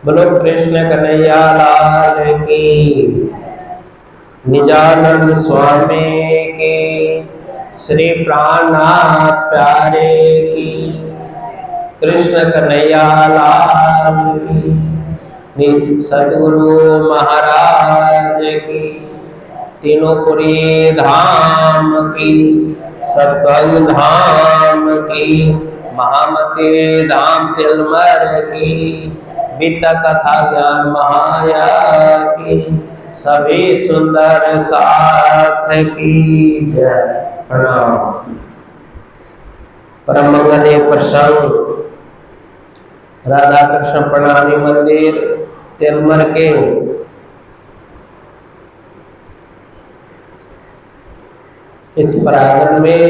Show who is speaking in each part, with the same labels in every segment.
Speaker 1: बोलो कृष्ण कन्हैया लाल की, निजानंद स्वामी की, श्री प्राणनाथ प्यारे की, कृष्ण कन्हैया लाल की, सद्गुरु महाराज की, तीनों पुरी धाम की, सत्संग धाम की, महामती धाम तिलमर की, विद्या कथा ज्ञान महाया की, सभी सुंदर साथ की जय। प्रणाम। परम मंगलीय प्रसंग राधा कृष्ण प्रणामी मंदिर तिलमर के इस प्रांगण में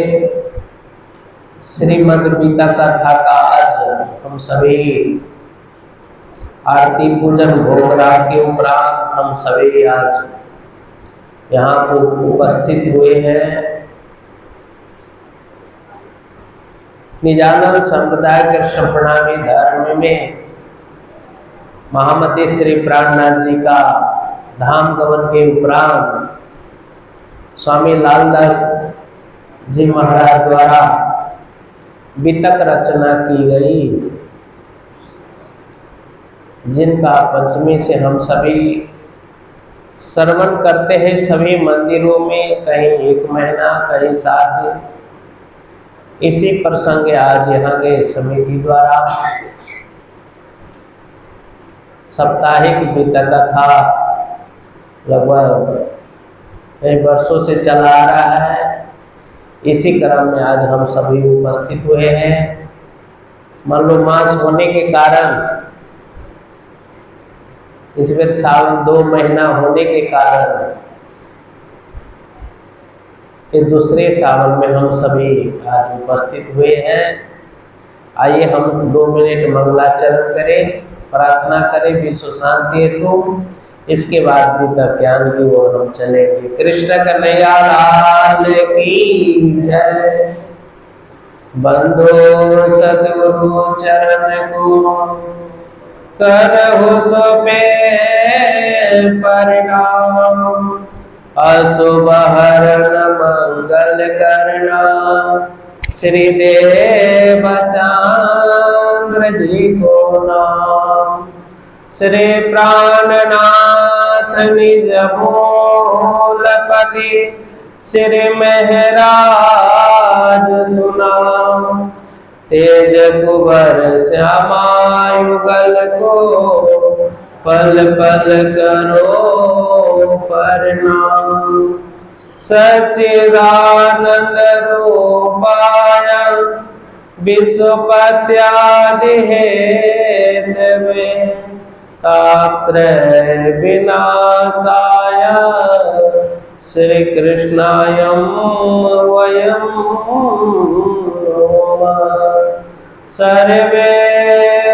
Speaker 1: श्रीमद् गीता कथा का आज हम सभी आरती पूजन भोग राग के उपरांत हम सभी आज यहाँ को उपस्थित हुए हैं। निजानंद संप्रदाय कृष्ण प्रणामी धर्म में महामती श्री प्राणनाथ जी का धाम गमन के उपरांत स्वामी लालदास जी महाराज द्वारा वितक रचना की गई, जिनका पंचमी से हम सभी श्रवण करते हैं। सभी मंदिरों में कहीं 1 महीना कहीं 7 दिन। इसी प्रसंग आज यहाँ के समिति द्वारा साप्ताहिक वितक कथा लगभग कई वर्षों से चला आ रहा है। इसी क्रम में आज हम सभी उपस्थित हुए हैं। मल्लो मास होने के कारण इस बार सावन 2 महीना होने के कारण ये दूसरे सावन में हम सभी आज उपस्थित हुए हैं। आइए हम 2 मिनट मंगलाचरण करें, प्रार्थना करें विश्व शांति हेतु। इसके बाद गीता ज्ञान की ओर हम चलेंगे। कृष्ण कन्हैया लाल की जय। बंदो सद्गुरु चरण को करहु सोपे परिणाम, अशुभ हरण मंगल करना, श्री देव चंद्र जी को नाम। श्री प्राणनाथ निज मूलपति, श्री महराज सुनाम। तेज कुबर श्यामायुगल को, पल पल करो प्रणाम। सच्चिदानंद रूपाय विश्वपत्यादि हेतवे, तापत्रय विनाशाय श्री कृष्णाय वयं नमः। सर्वे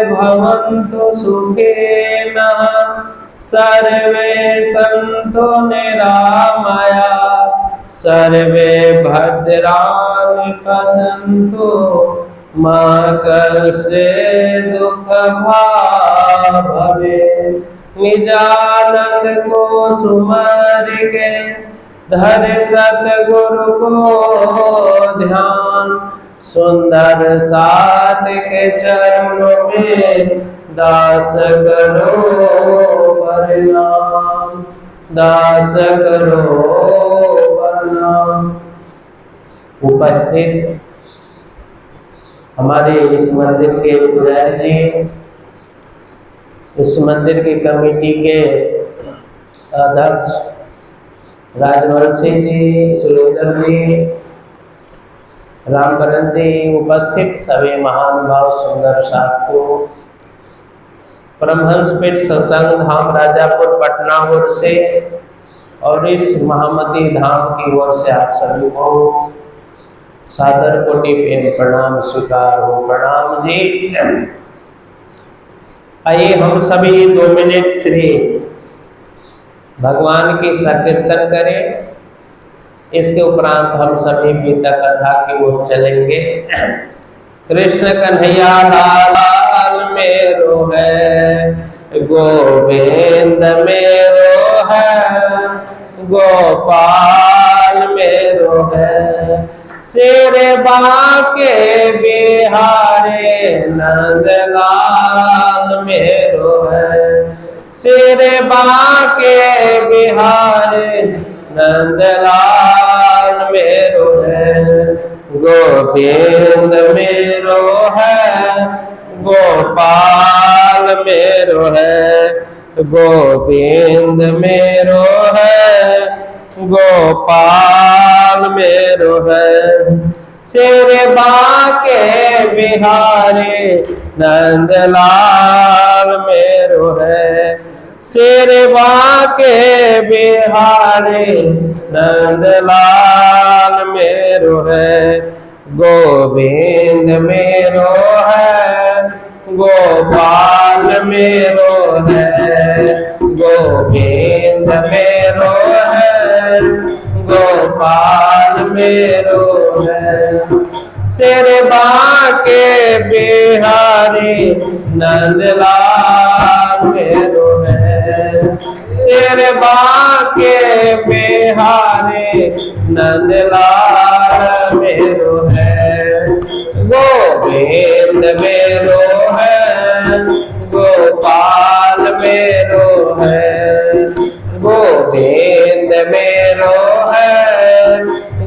Speaker 1: भवन्तु सुखिनः, सर्वे सन्तु निरामया, सर्वे भद्राणि पश्यन्तु मा कश्चित् दुःखभाग् भवेत्। निजानंद को सुमर के धर सतगुरु को ध्यान, सुंदर साथ के चरणों में दास करो प्रणाम, दास करो प्रणाम। उपस्थित हमारे इस मंदिर के पुजारी जी, इस मंदिर की कमेटी के अध्यक्ष राजवंशी जी, सुरेंद्र जी, रामकरण जी, उपस्थित सभी महानुभाव सुंदर साथियों, परमहंस पीठ सत्संग धाम राजापुर पटना ओर से और इस महामती धाम की ओर से आप सभी को सादर कोटि प्रेम प्रणाम स्वीकार हो। प्रणाम जी। आइए हम सभी 2 मिनट श्री भगवान की संकीर्तन करें। इसके उपरांत हम सभी गीता कथा की ओर चलेंगे। कृष्ण कन्हैया लाल मेरो है, गोविंद मेरो है, गोपाल मेरो है, शेरे बाके बिहारे नंदलाल मेरो है, शेरे बाके बिहारे नंदलाल मेरो है, गोविंद मेरो है, गोपाल मेरो है, गोविंद मेरो है, गोपाल मेरो है, शेरे बाके बिहारी नंदलाल मेरो है, शेरे बाके बिहारी नंदलाल मेरो है, गोविंद मेरो है, गोपाल मेरो है, गोविंद मेरो है, गोपाल मेरो है, शेरे बाके बिहारी नंदलाल मेरो है, शेरे बाके बिहारी नंदलाल मेरो है, गोविंद मेरो है, गोपाल मेरो है, गोविंद मेरो है,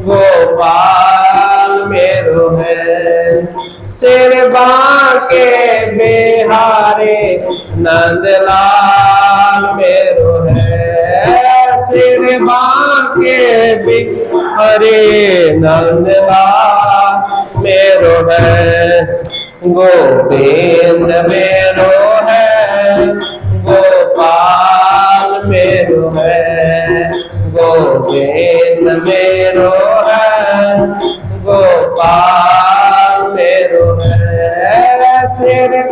Speaker 1: गोपाल मेरो है, शेरे बाके बिहारी नंदलाल मेरो है, शेरे बाके बिहारी नंदलाल मेरो है, गोविंद मेरो है, गोपाल मेरो है, गोविंद मेरो है, गोपाल मेरो है, शेरे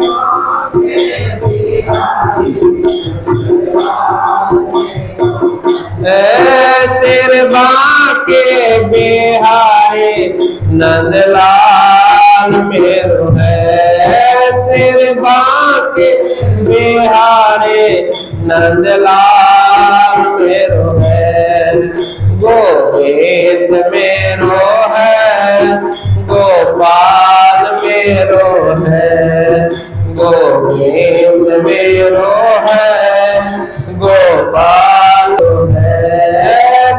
Speaker 1: शेरे बाके बिहारी नंदलाल मेरो है, शेरे बाके बिहारी नंदलाल मेरो है, गोविंद मेरो है, गोपाल मेरो है, गोविंद मेरो है, गोपाल है,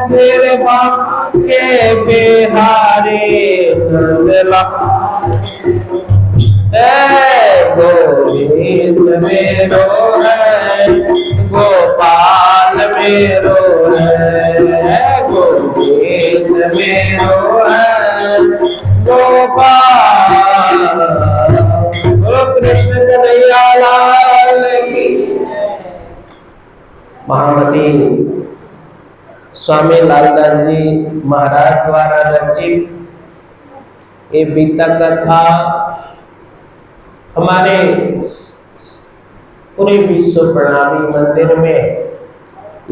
Speaker 1: शेरे बाके बिहारी नंदलाल गोविंद मेरो है, गोपाल मेरो है, गोविंद मेरो है, गोपाल। बोलो कृष्ण कन्हैया लाल की। महामती स्वामी लालदास जी महाराज द्वारा रचित ये गीता कथा हमारे पूरे विश्व प्रणामी मंदिर में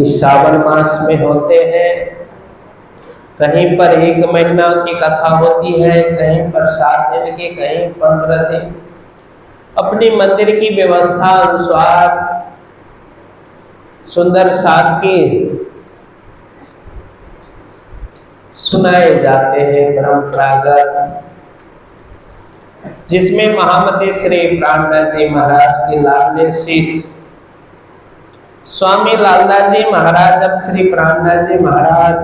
Speaker 1: इस श्रावण मास में होते हैं। कहीं पर 1 महीना की कथा होती है, कहीं पर 7 दिन की, कहीं 15 दिन। अपनी मंदिर की व्यवस्था अनुसार सुंदर सादगी सुनाए जाते हैं परंपरागत, जिसमें महामती श्री प्राणनाथ जी महाराज के लाडले शिष्य स्वामी लालदास जी महाराज जब श्री प्राणनाथ जी महाराज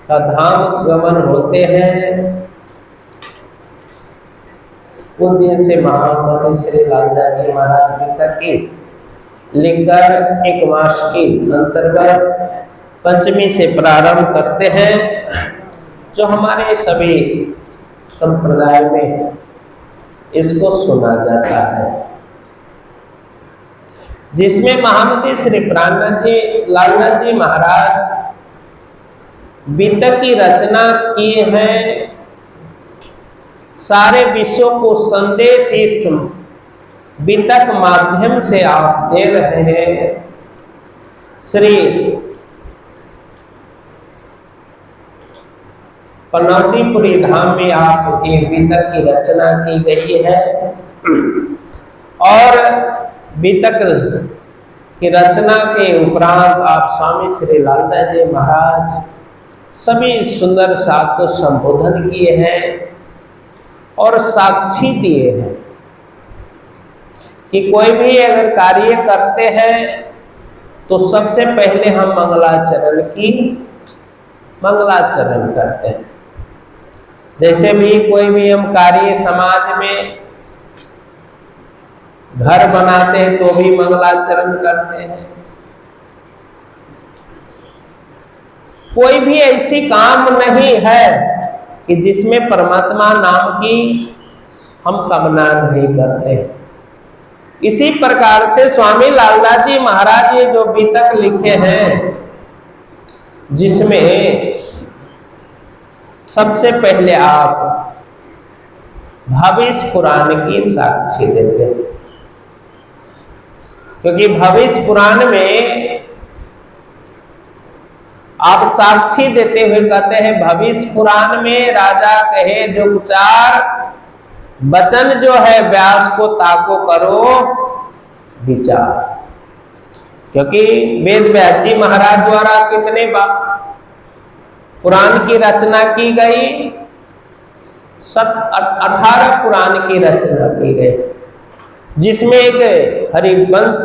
Speaker 1: का धाम गमन होते हैं, उन दिन से महामती श्री लालदास जी महाराज गीता की लिखकर 1 मास की अंतर्गत पंचमी से प्रारंभ करते हैं, जो हमारे सभी संप्रदाय में इसको सुना जाता है। जिसमें महामती श्री प्राणनाथ जी लालनाथ जी महाराज बीतक की रचना किए हैं। सारे विश्व को संदेश इस बीतक माध्यम से आप दे रहे हैं। श्री पनौतीपुरी धाम में आप एक बीतक की रचना की गई है और बीतक की रचना के उपरांत आप स्वामी श्री लालदास जी महाराज सभी सुंदर साथ को संबोधन किए हैं और साक्षी दिए हैं कि कोई भी अगर कार्य करते हैं तो सबसे पहले हम मंगलाचरण करते हैं। जैसे भी कोई भी हम कार्य समाज में घर बनाते हैं तो भी मंगलाचरण करते हैं। कोई भी ऐसी काम नहीं है कि जिसमें परमात्मा नाम की हम कामना नहीं करते। इसी प्रकार से स्वामी लालदास जी महाराज ये जो बीतक लिखे हैं, जिसमें सबसे पहले आप भविष्य पुराण की साक्षी देते हैं, क्योंकि भविष्य पुराण में आप साक्षी देते हुए कहते हैं भविष्य पुराण में राजा कहे जो चार वचन जो है व्यास को ताको करो विचार। क्योंकि वेद व्यास जी महाराज द्वारा कितने पुराण की रचना की गई, 18 पुराण की रचना की गई, जिसमें एक हरिवंश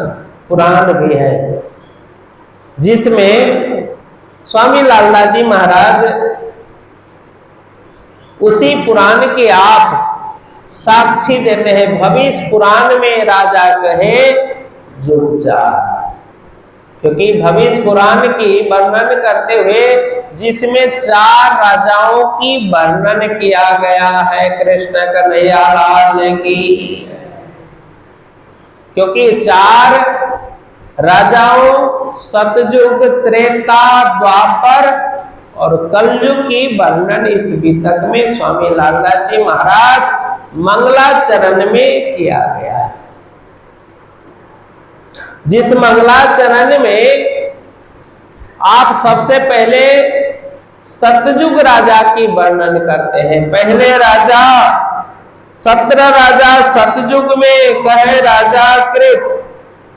Speaker 1: पुराण भी है, जिसमें स्वामी लालदास जी महाराज उसी पुराण के आप साक्षी देते हैं। भविष्य पुराण में राजा कहे जो चार, क्योंकि भविष्य पुराण की वर्णन करते हुए जिसमें 4 राजाओं की वर्णन किया गया है। कृष्ण कन्हैया लाल की। क्योंकि 4 राजाओं सतयुग, त्रेता, द्वापर और कलयुग की वर्णन इस बीतक में स्वामी लालदास जी महाराज मंगलाचरण में किया गया है। जिस मंगलाचरण में आप सबसे पहले सतयुग राजा की वर्णन करते हैं। पहले राजा 17 राजा सतयुग में कहे राजा कृत,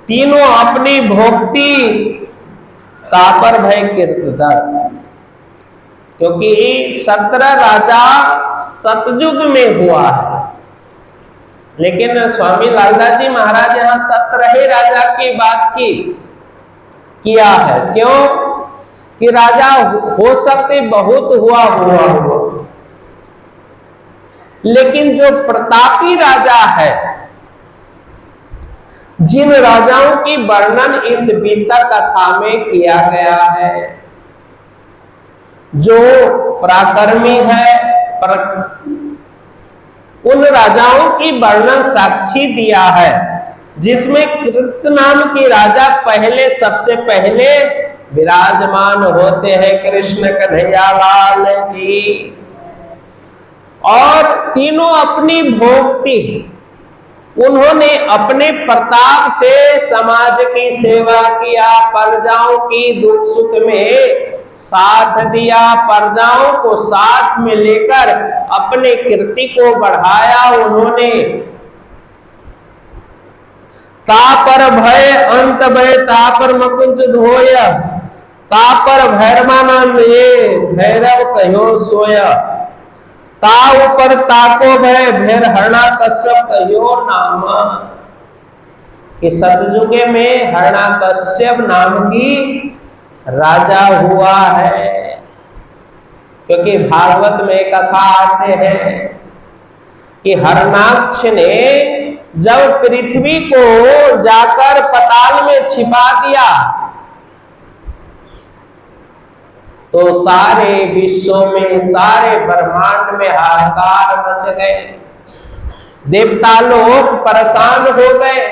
Speaker 1: तीनों अपनी भोक्ति तापर भय कीर्तदत्त। क्योंकि 17 राजा सतयुग में हुआ है, लेकिन स्वामी लालदास जी महाराज यहाँ 17 ही राजा की बात किया है। क्यों कि राजा हो सकते बहुत हुआ, लेकिन जो प्रतापी राजा है, जिन राजाओं की वर्णन इस बीतक कथा में किया गया है, जो पराक्रमी है, उन राजाओं की वर्णन साक्षी दिया है, जिसमें कृत नाम के राजा पहले सबसे पहले विराजमान होते हैं। कृष्ण कन्हैया लाल की। और तीनों अपनी भोक्ति, उन्होंने अपने प्रताप से समाज की सेवा किया, प्रजाओं की दुख सुख में साथ दिया, प्रजाओं को साथ में लेकर अपने कीर्ति को बढ़ाया। उन्होंने तापर भय अंत भय तापर मकुंज धोय, तापर भैरवानंद ये भैरव कहो सोय, ता ऊपर ताको भय भैर हरणा कश्यप कहो नाम। कि सतयुगे में हरणा कश्यप नाम की राजा हुआ है। क्योंकि भागवत में कथा आते हैं कि हरणाक्ष ने जब पृथ्वी को जाकर पाताल में छिपा दिया तो सारे विश्व में, सारे ब्रह्मांड में हाहाकार मच गए। देवता लोग परेशान हो गए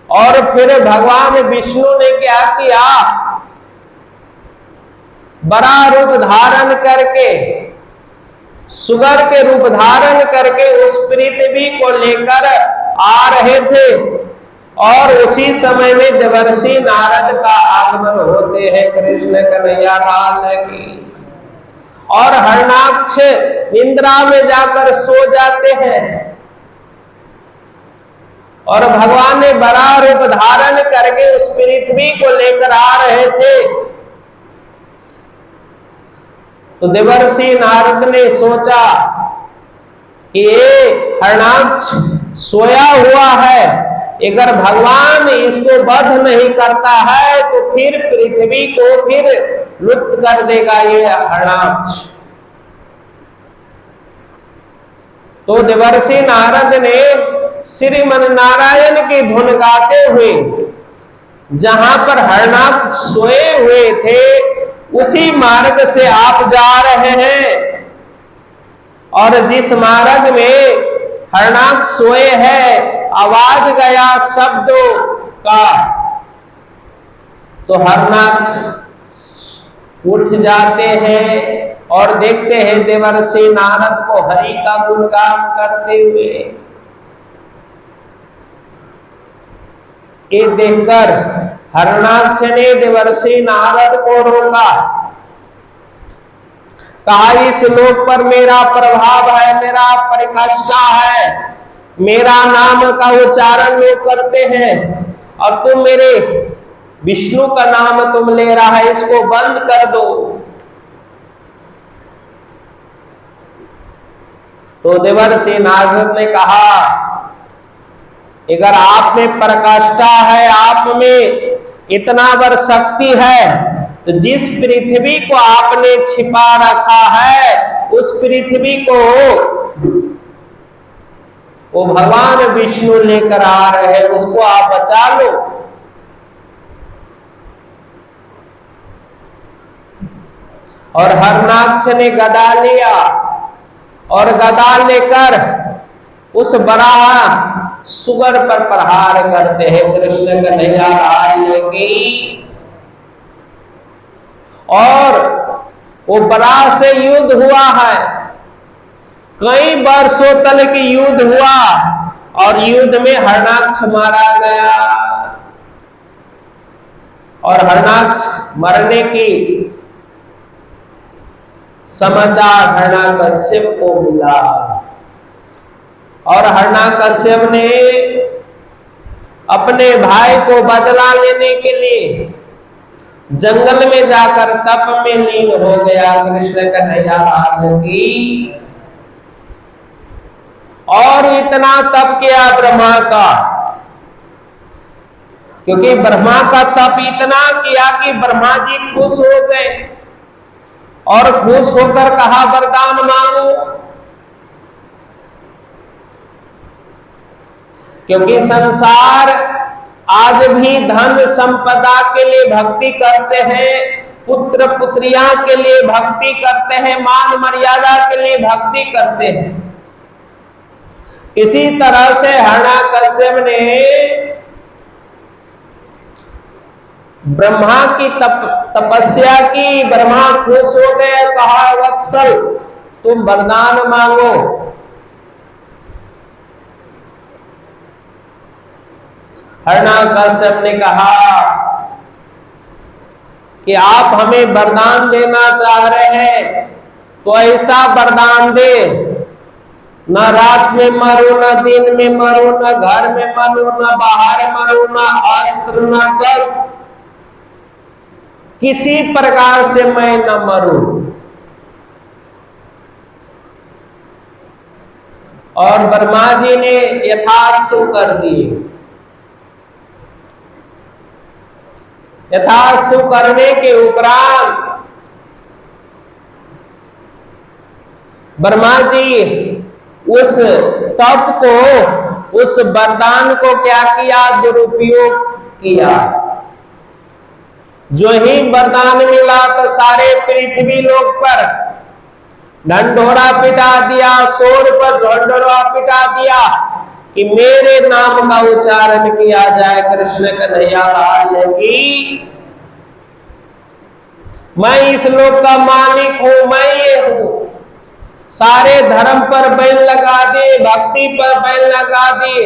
Speaker 1: और फिर भगवान विष्णु ने क्या किया, बड़ा रूप धारण करके, सुगर के रूप धारण करके उस पृथ्वी को लेकर आ रहे थे। और उसी समय में देवर्षि नारद का आगमन होते हैं। कृष्ण कन्हैया लाल की। और हरणाक्ष निद्रा में जाकर सो जाते हैं और भगवान ने बड़ा रूप धारण करके उस पृथ्वी को लेकर आ रहे थे। तो देवर्षि नारद ने सोचा कि ये हरणाक्ष सोया हुआ है, अगर भगवान इसको वध नहीं करता है तो फिर पृथ्वी को फिर लुप्त कर देगा ये हरणाक्ष। तो देवर्षि नारद ने श्रीमन नारायण की धुन गाते हुए जहां पर हरणाक्ष सोए हुए थे उसी मार्ग से आप जा रहे हैं। और जिस मार्ग में हरणाक्ष सोए हैं, आवाज गया शब्दों का, तो हरणाक्ष उठ जाते हैं और देखते हैं देवर्षि नारद को हरि का गुणगान करते हुए। ये देखकर हरणाक्ष ने देवर्षि नारद को रोका, कहा इस लोक पर मेरा प्रभाव है, मेरा परिकाष्ठा है, मेरा नाम का उच्चारण लोग करते हैं और तुम मेरे विष्णु का नाम तुम ले रहा है, इसको बंद कर दो। तो देवर्षि नारद ने कहा अगर आप में पराकाष्ठा है, आप में इतना बर शक्ति है, तो जिस पृथ्वी को आपने छिपा रखा है उस पृथ्वी को वो भगवान विष्णु लेकर आ रहे हैं, उसको आप बचा लो। और हरणाक्ष ने गदा लिया और गदा लेकर उस बड़ा सुगर पर प्रहार करते हैं। कृष्ण कन्हैया लाल की। और वो बड़ा से युद्ध हुआ है, कई वर्षों तक की युद्ध हुआ और युद्ध में हरणाक्ष मारा गया। और हरणाक्ष मरने की समाचार हिरण्यकश्यप को मिला और हिरण्यकश्यप ने अपने भाई को बदला लेने के लिए जंगल में जाकर तप में लीन हो गया। कृष्ण कन्हैया लाल की। और इतना तप किया ब्रह्मा का, क्योंकि ब्रह्मा का तप इतना किया कि ब्रह्मा जी खुश हो गए और खुश होकर कहा वरदान मांगो। क्योंकि संसार आज भी धन संपदा के लिए भक्ति करते हैं, पुत्र पुत्रियां के लिए भक्ति करते हैं, मान मर्यादा के लिए भक्ति करते हैं। इसी तरह से हिरण्यकश्यप ने ब्रह्मा की तपस्या की। ब्रह्मा खुश हो गए, कहा वत्सल तुम वरदान मांगो। हिरण्यकश्यप ने कहा कि आप हमें वरदान देना चाह रहे हैं तो ऐसा वरदान दे, न रात में मरो, न दिन में मरो, न घर में मरो, न बाहर मरो, न अस्त्र न शस्त्र, किसी प्रकार से मैं न मरूं। और ब्रह्मा जी ने यथास्तु कर दिए। यथास्तु करने के उपरांत ब्रह्मा जी उस तप को, उस वरदान को क्या किया, दुरुपयोग किया। जो ही वरदान मिला तो सारे पृथ्वी लोक पर ढंढोरा पिटा दिया, शोर पर ढंढोरा पिटा दिया कि मेरे नाम का उच्चारण किया जाए। कृष्ण कन्हैया लाल की। मैं इस लोक का मालिक हूं, मैं ये हूं। सारे धर्म पर बैन लगा दिए, भक्ति पर बैन लगा दिए,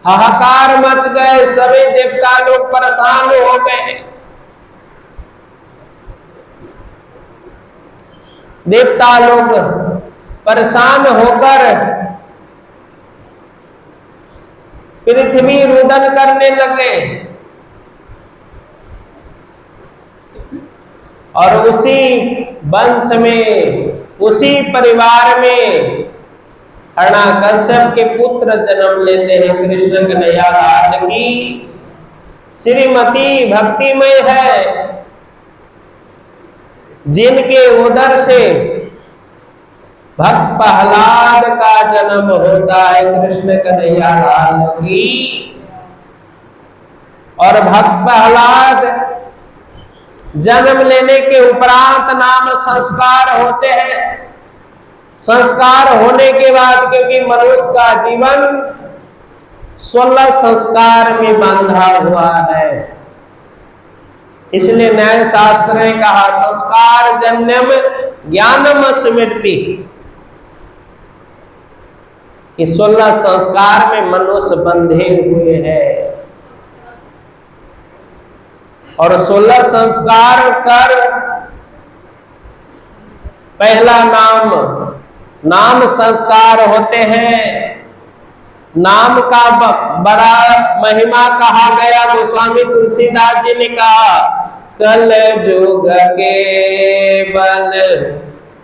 Speaker 1: हाहाकार मच गए, सभी देवता लोग परेशान हो गए। देवता लोग परेशान होकर पृथ्वी रुदन करने लगे और उसी वंश में, उसी परिवार में हिरण्याकश्यप के पुत्र जन्म लेते हैं। कृष्ण कन्हैया लाल की। श्रीमती भक्तिमय है, जिनके उदर से भक्त प्रहलाद का जन्म होता है। कृष्ण कन्हैया लाल की। और भक्त प्रहलाद जन्म लेने के उपरांत नाम संस्कार होते हैं। संस्कार होने के बाद, क्योंकि मनुष्य का जीवन 16 संस्कार में बंधा हुआ है, इसलिए न्याय शास्त्र ने कहा संस्कार जन्यम ज्ञानम स्मृति। इस 16 संस्कार में मनुष्य बंधे हुए हैं और 16 संस्कार कर पहला नाम संस्कार होते हैं। नाम का बड़ा महिमा कहा गया। गोस्वामी तुलसीदास जी ने कहा कल जुग के बल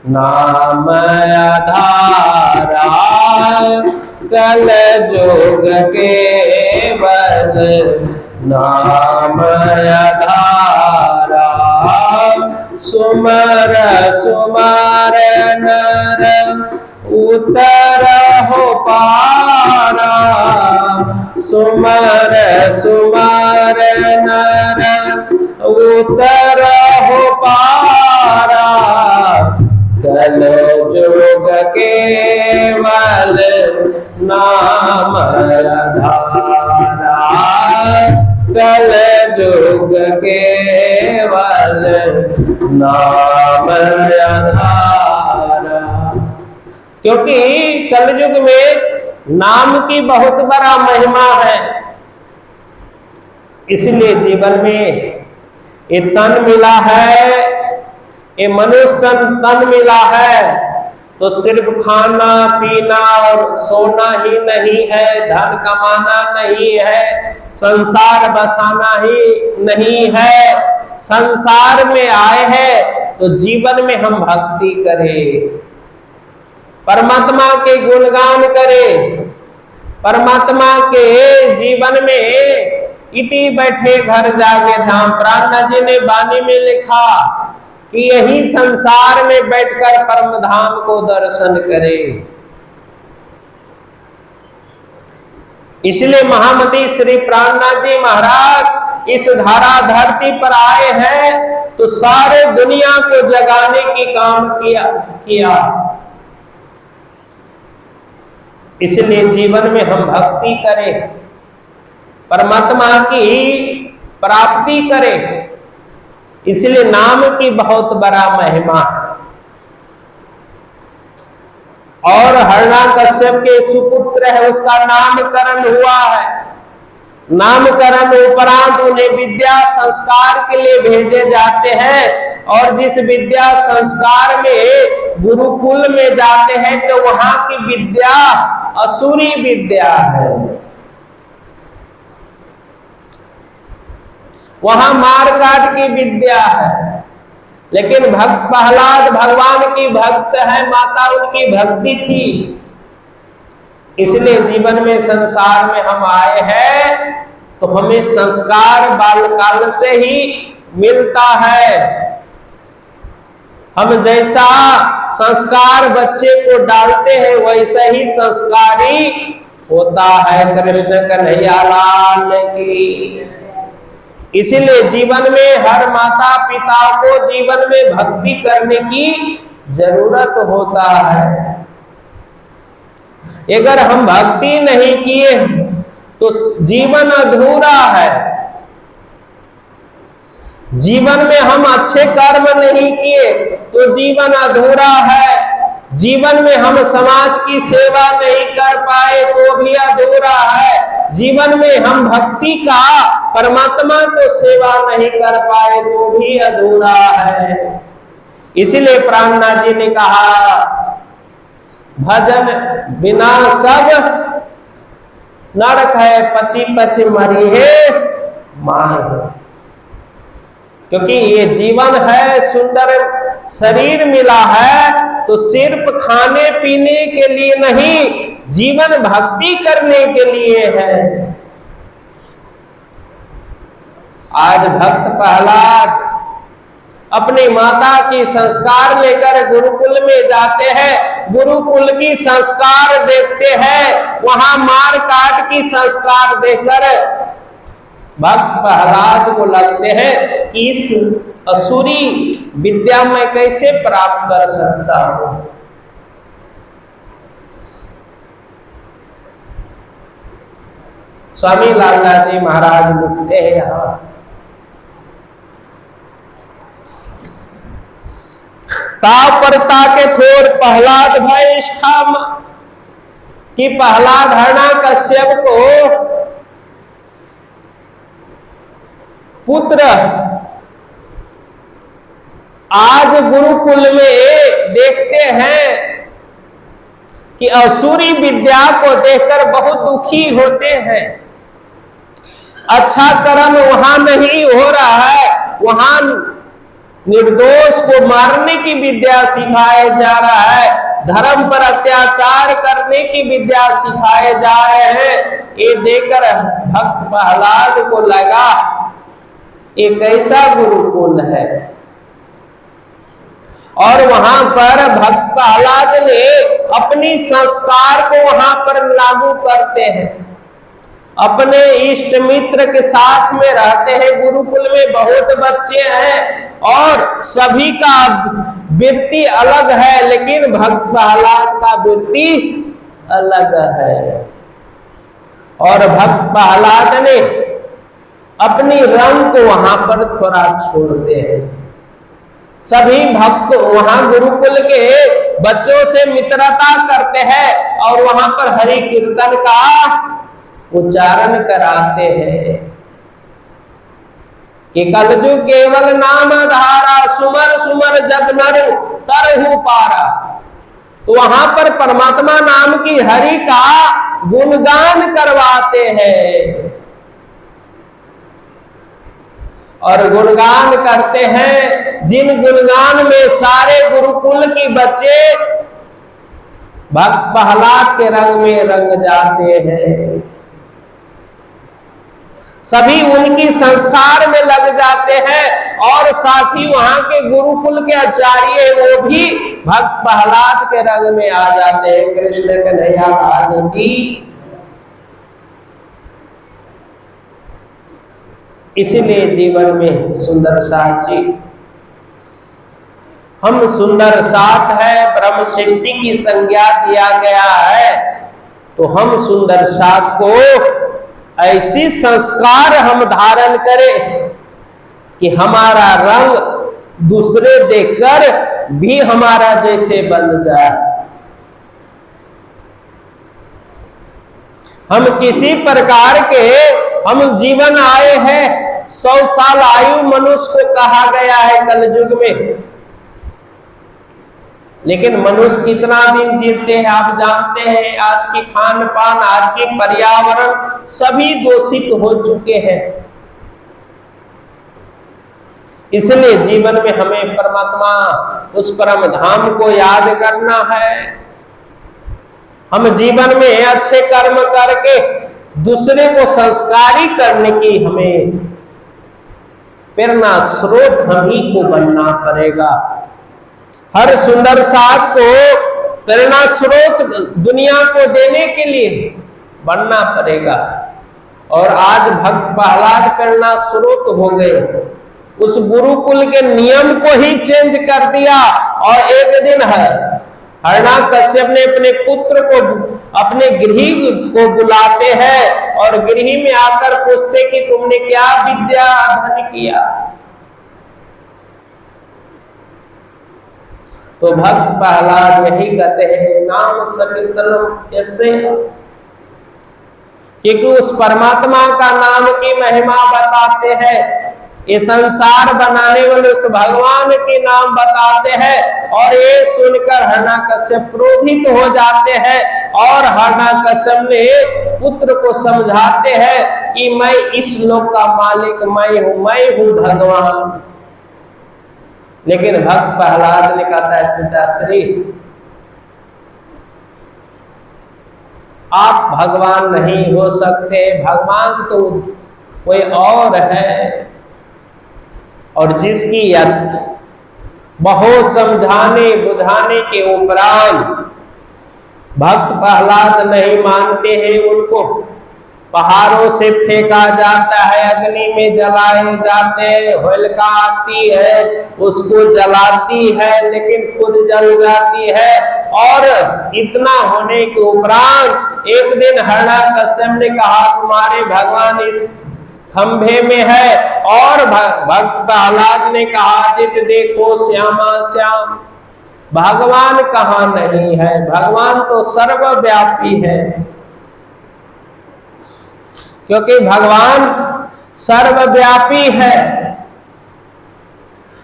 Speaker 1: नाम आधारा, कल जुग के बल नाम आधारा, सुमर सुमर नर उतर हो पारा, सुमर सुमर नर उतर हो पारा, कल जुग केवल नाम आधारा, कल जुग केवल नाम आधारा। क्योंकि कलयुग में नाम की बहुत बड़ा महिमा है, इसलिए जीवन में ये तन मिला है, ये मनुष्य तन मिला है, तो सिर्फ खाना पीना और सोना ही नहीं है, धन कमाना नहीं है, संसार बसाना ही नहीं है। संसार में आए हैं तो जीवन में हम भक्ति करें, परमात्मा के गुणगान करें, परमात्मा के जीवन में इति बैठे घर जागे धाम। प्राणनाथ जी ने वाणी में लिखा कि यही संसार में बैठकर परम धाम को दर्शन करें। इसलिए महामती श्री प्राणनाथ जी महाराज इस धरा धरती पर आए हैं तो सारे दुनिया को जगाने की काम किया। इसलिए जीवन में हम भक्ति करें, परमात्मा की प्राप्ति करें। इसलिए नाम की बहुत बड़ा महिमा है। और हिरण्याकश्यप के सुपुत्र है, उसका नामकरण हुआ है। नामकरण उपरांत उन्हें विद्या संस्कार के लिए भेजे जाते हैं, और जिस विद्या संस्कार में गुरुकुल में जाते हैं तो वहां की विद्या असुरी विद्या है, वहां मारकाट की विद्या है। लेकिन भक्त प्रहलाद भगवान की भक्त है, माता उनकी भक्ति थी। इसलिए जीवन में संसार में हम आए हैं तो हमें संस्कार बालकाल से ही मिलता है। हम जैसा संस्कार बच्चे को डालते हैं वैसा ही संस्कारी होता है। कृष्ण कन्हैया लाल की। इसीलिए जीवन में हर माता पिता को जीवन में भक्ति करने की जरूरत होता है। अगर हम भक्ति नहीं किए तो जीवन अधूरा है। जीवन में हम अच्छे कर्म नहीं किए तो जीवन अधूरा है। जीवन में हम समाज की सेवा नहीं कर पाए तो भी अधूरा है। जीवन में हम भक्ति का परमात्मा को सेवा नहीं कर पाए तो भी अधूरा है। इसलिए प्राणनाथ जी ने कहा, भजन बिना सब नरक है, पची पची मरी है मार। क्योंकि ये जीवन है, सुंदर शरीर मिला है तो सिर्फ खाने पीने के लिए नहीं, जीवन भक्ति करने के लिए है। आज भक्त प्रहलाद अपनी माता की संस्कार लेकर गुरुकुल में जाते हैं, गुरुकुल की संस्कार देखते हैं, वहां मार काट की संस्कार देखकर भक्त प्रहलाद को लगते हैं कि इस असुरी विद्या मैं कैसे प्राप्त कर सकता हूं। स्वामी लालदास जी महाराज लिखते हैं यहां, ताव पर ताके थोर प्रहलाद भयष्ठा, कि प्रहलाद हिरण्याकश्यप को पुत्र आज गुरुकुल में देखते हैं कि असुरी विद्या को देखकर बहुत दुखी होते हैं। अच्छा कर्म वहां नहीं हो रहा है, वहां निर्दोष को मारने की विद्या सिखाया जा रहा है, धर्म पर अत्याचार करने की विद्या सिखाए जा रहे हैं। ये देखकर भक्त प्रहलाद को लगा एक ऐसा गुरुकुल है, और वहां पर भक्त प्रहलाद ने अपनी संस्कार को वहां पर लागू करते हैं, अपने इष्ट मित्र के साथ में रहते हैं। गुरुकुल में बहुत बच्चे हैं और सभी का वृत्ति अलग है, लेकिन भक्त प्रहलाद का वृत्ति अलग है। और भक्त प्रहलाद ने अपनी रंग को वहां पर थोड़ा छोड़ते हैं। सभी भक्त वहां गुरुकुल के बच्चों से मित्रता करते हैं और वहां पर हरि कीर्तन का उच्चारण कराते हैं कि कलजु केवल नाम धारा, सुमर सुमर जग नर तरहु पारा। तो वहां पर परमात्मा नाम की हरि का गुणगान करवाते हैं और गुणगान करते हैं, जिन गुणगान में सारे गुरुकुल की बच्चे भक्त प्रहलाद के रंग में रंग जाते हैं। सभी उनकी संस्कार में लग जाते हैं और साथ ही वहां के गुरुकुल के आचार्य वो भी भक्त प्रहलाद के रंग में आ जाते हैं। कृष्ण कन्हैया लाल की। इसीलिए जीवन में सुंदर साथ जी, हम सुंदर साथ है, ब्रह्म सृष्टि की संज्ञा दिया गया है, तो हम सुंदर साथ को ऐसी संस्कार हम धारण करें कि हमारा रंग दूसरे देखकर भी हमारा जैसे बन जाए। हम किसी प्रकार के हम जीवन आए हैं, 100 साल आयु मनुष्य को कहा गया है कलयुग में, लेकिन मनुष्य कितना दिन जीते हैं आप जानते हैं। आज की खान पान, आज की पर्यावरण सभी दूषित हो चुके हैं। इसलिए जीवन में हमें परमात्मा उस परम धाम को याद करना है। हम जीवन में अच्छे कर्म करके दूसरे को संस्कारी करने की हमें प्रेरणा स्रोत हम ही को बनना पड़ेगा। हर सुंदर साथ को प्रेरणा स्रोत दुनिया को देने के लिए बनना पड़ेगा। और आज भक्त प्रहलाद प्रेरणा स्रोत हो गए, उस गुरुकुल के नियम को ही चेंज कर दिया। और एक दिन हिरण्याकश्यप ने अपने पुत्र को अपने गृही को बुलाते हैं और गृही में आकर पूछते कि तुमने क्या विद्या अध्ययन किया। तो भक्त प्रहलाद यही कहते हैं नाम संकीर्तनम ऐसे, क्योंकि उस परमात्मा का नाम की महिमा बताते हैं, ये संसार बनाने वाले उस भगवान के नाम बताते हैं। और ये सुनकर हिरण्याकश्यप क्रोधित हो जाते हैं और हिरण्याकश्यप ने पुत्र को समझाते हैं कि मैं इस लोक का मालिक मैं हूं भगवान। लेकिन भक्त प्रहलाद ने कहा है पिताश्री आप भगवान नहीं हो सकते, भगवान तो कोई और है। और जिसकी बहुत समझाने बुझाने के उपरांत भक्त प्रहलाद नहीं मानते हैं, उनको पहाड़ों से फेंका जाता है, अग्नि में जलाए जाते हैं, होलिका आती है उसको जलाती है लेकिन खुद जल जाती है। और इतना होने के उपरांत एक दिन हिरण्याकश्यप ने कहा तुम्हारे भगवान इस खंभे में है, और भक्त प्रहलाद ने कहा जित देखो श्यामा श्याम, भगवान कहाँ नहीं है, भगवान तो सर्वव्यापी है। क्योंकि भगवान सर्वव्यापी है।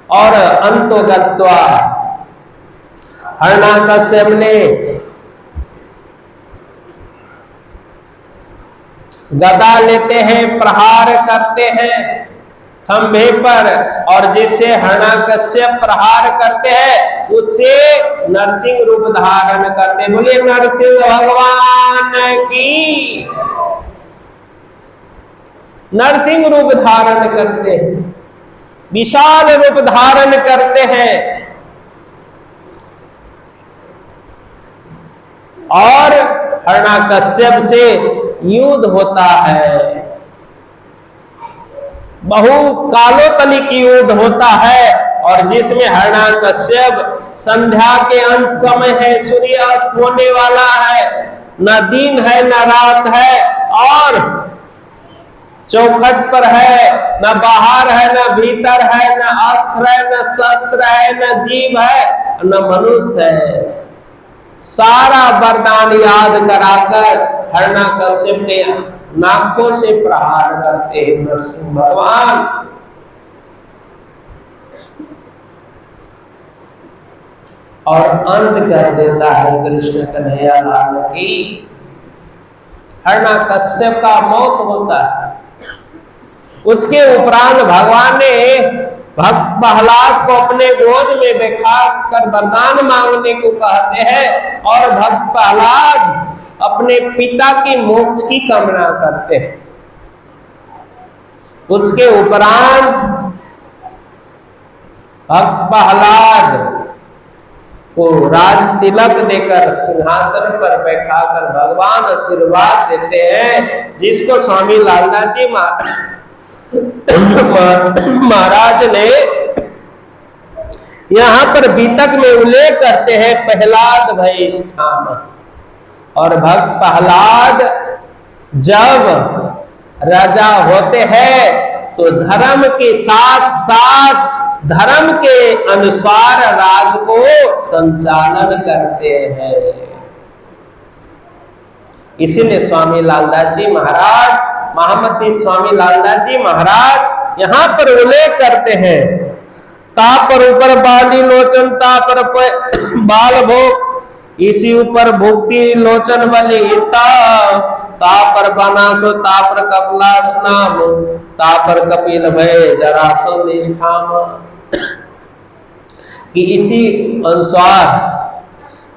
Speaker 1: और अंतोगत्वा हिरण्याकश्यप ने गदा लेते हैं, प्रहार करते हैं खंभे पर, और जिससे हिरण्याकश्यप प्रहार करते हैं उससे नरसिंह रूप धारण करते हैं। बोलिए नरसिंह भगवान की। नरसिंह रूप धारण करते हैं, विशाल रूप धारण करते हैं और हिरण्याकश्यप से युद्ध होता है। बहु कालोतलिक युद्ध होता है और जिसमें हिरण्याकश्यप संध्या के अंत समय है, सूर्य अस्त होने वाला है, न दिन है न रात है, और चौखट पर है, न बाहर है न भीतर है, न अस्त्र है न शस्त्र है, न जीव है न मनुष्य है। सारा वरदान याद कराकर हिरण्याकश्यप ने नाकों से प्रहार करते हैं नरसिंह भगवान। और अंत कर देता है कृष्ण कन्हैया लाल की। हिरण्याकश्यप का मौत होता है। उसके उपरांत भगवान ने भक्त प्रहलाद को अपने गोद में बैठा कर वरदान मांगने को कहते हैं और भक्त प्रहलाद अपने पिता की मोक्ष की कामना करते हैं। उसके उपरांत भक्त प्रहलाद को राज तिलक देकर सिंहासन पर बैठाकर भगवान आशीर्वाद देते हैं, जिसको स्वामी लालदास जी महाराज ने यहां पर बीतक में उल्लेख करते हैं प्रहलाद भय ठाम। और भक्त प्रहलाद जब राजा होते हैं तो धर्म के साथ साथ धर्म के अनुसार राज को संचालन करते हैं। इसीलिए स्वामी लालदास जी महाराज, महामती स्वामी लालदास जी महाराज यहां पर उल्लेख करते हैं, ता पर ऊपर बाली लोचन ता पर बाल भोग, इसी ऊपर भुक्ति लोचन बलि ता पर बनासो ता पर कपिला स्नाम, ता पर कपिल भय जरासो निष्ठाम। कि इसी अनुसार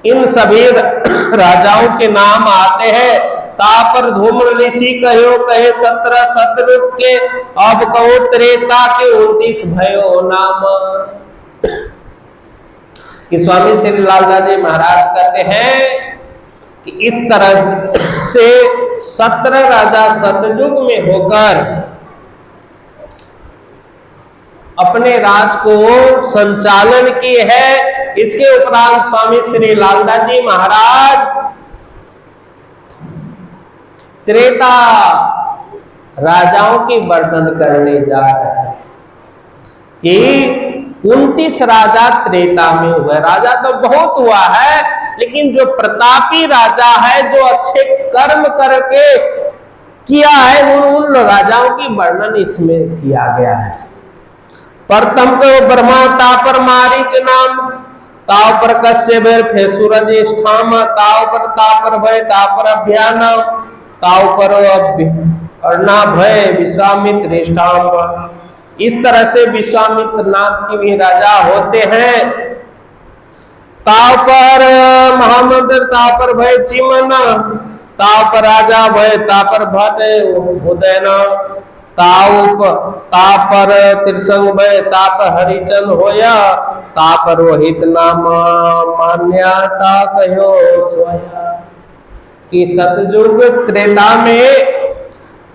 Speaker 1: इन सभी राजाओं के नाम आते हैं। ता पर धूम्र ऋषि कहो कहे 17 सतयुग के, अब कहो त्रेता के 29 भयो नाम। कि स्वामी श्री लालदास जी महाराज कहते हैं कि इस तरह से 17 राजा सतयुग में होकर अपने राज को संचालन किए हैं। इसके उपरांत स्वामी श्री लालदास जी महाराज त्रेता राजाओं की वर्णन करने जा रहे हैं कि 29 राजा त्रेता में हुए। राजा तो बहुत हुआ है, लेकिन जो प्रतापी राजा है, जो अच्छे कर्म करके किया है, उन राजाओं की वर्णन इसमें किया गया है। प्रथम को ब्रह्मा तापर मारीच नाम, ताव पर कश्यप फिर सूरज स्थाम, ताव पर तापर भय तापर अभ्यान, ताव पर अर्णा भय विश्वामित्र स्थाम। इस तरह से विश्वामित्र नाम के भी राजा होते हैं। ताव पर महामंत्र तापर भय चिमन, ताव पर राजा भय तापर भट उदयन, तापर त्रिसंग भय ताप हरिचन होया, ताप रोहित नाम मान्यता कहो सोया। कि सतयुग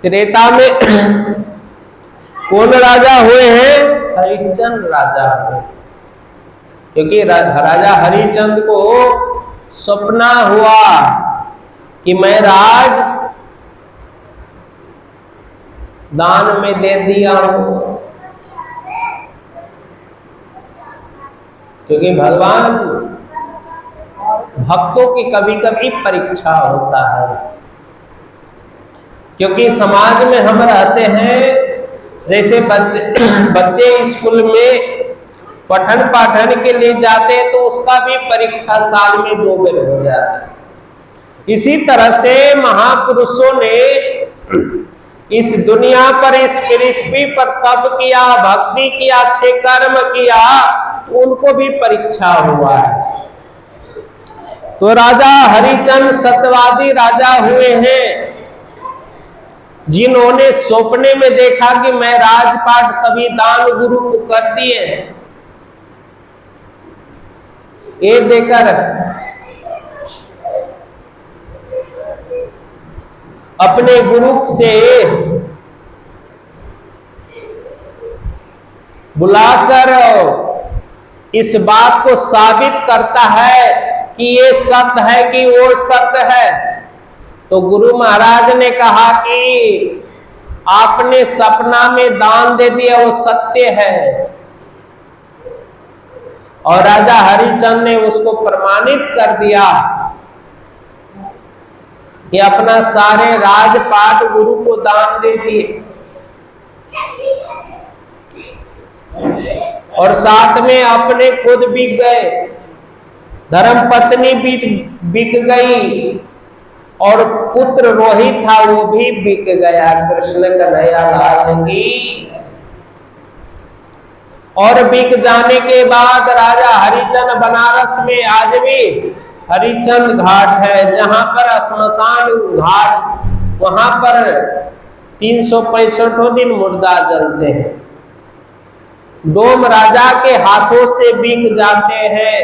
Speaker 1: त्रेता में कौन राजा हुए हैं? हरिश्चंद्र राजा हुए। क्योंकि राजा हरिश्चंद्र को सपना हुआ कि मैं राज दान में दे दिया हूं। क्योंकि भगवान भक्तों की कभी कभी परीक्षा होता है। क्योंकि समाज में हम रहते हैं, जैसे बच्चे स्कूल में पठन पाठन के लिए जाते हैं, तो उसका भी परीक्षा साल में 2 बार हो जाता है। इसी तरह से महापुरुषों ने इस दुनिया पर, इस पृथ्वी पर तप किया, भक्ति किया, अच्छे कर्म किया, तो उनको भी परीक्षा हुआ है। तो राजा हरिचंद्र सत्यवादी राजा हुए हैं, जिन्होंने सपने में देखा कि मैं राजपाट सभी दान गुरु को कर दिए। ये देकर अपने गुरु से बुलाकर इस बात को साबित करता है कि ये सत्य है कि वो सत्य है। तो गुरु महाराज ने कहा कि आपने सपना में दान दे दिया, वो सत्य है। और राजा हरिचंद्र ने उसको प्रमाणित कर दिया कि अपना सारे राजपाट गुरु को दान दे दिए, और साथ में अपने खुद बिक गए, धर्मपत्नी बिक गई, और पुत्र रोहित था वो भी बिक गया। कृष्ण कन्हैया लाल की। और बिक जाने के बाद राजा हरिचंद्र, बनारस में आज भी हरिचंद घाट है, जहां पर श्मशान घाट, वहां पर 365 दिन मुर्दा जलते हैं। डोम राजा के हाथों से बिक जाते हैं,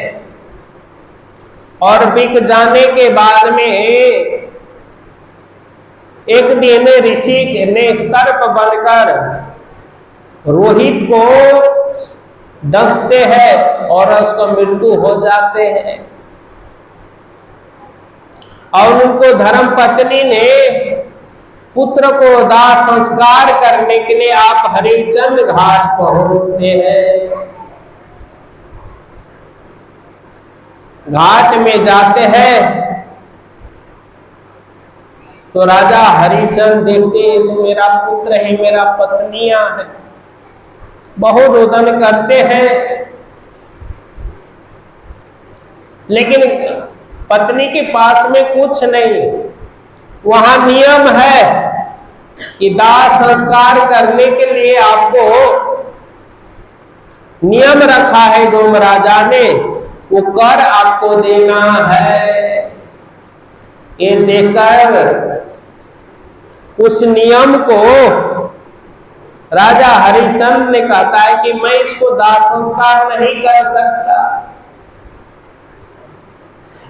Speaker 1: और बिक जाने के बाद में एक दिन ऋषि ने सर्प बनकर रोहित को डसते हैं और उसको मृत्यु हो जाते हैं। और उनको धर्म पत्नी ने पुत्र को दाह संस्कार करने के लिए आप हरिचंद घाट पहुंचते हैं। घाट में जाते हैं तो राजा हरिचंद देखते हैं तो मेरा पुत्र है, मेरा पत्नियां है, बहुत रोदन करते हैं। लेकिन पत्नी के पास में कुछ नहीं। वहां नियम है कि दाह संस्कार करने के लिए आपको नियम रखा है डोम राजा ने, वो कर आपको देना है। ये देकर उस नियम को राजा हरिचंद्र ने कहता है कि मैं इसको दाह संस्कार नहीं कर सकता।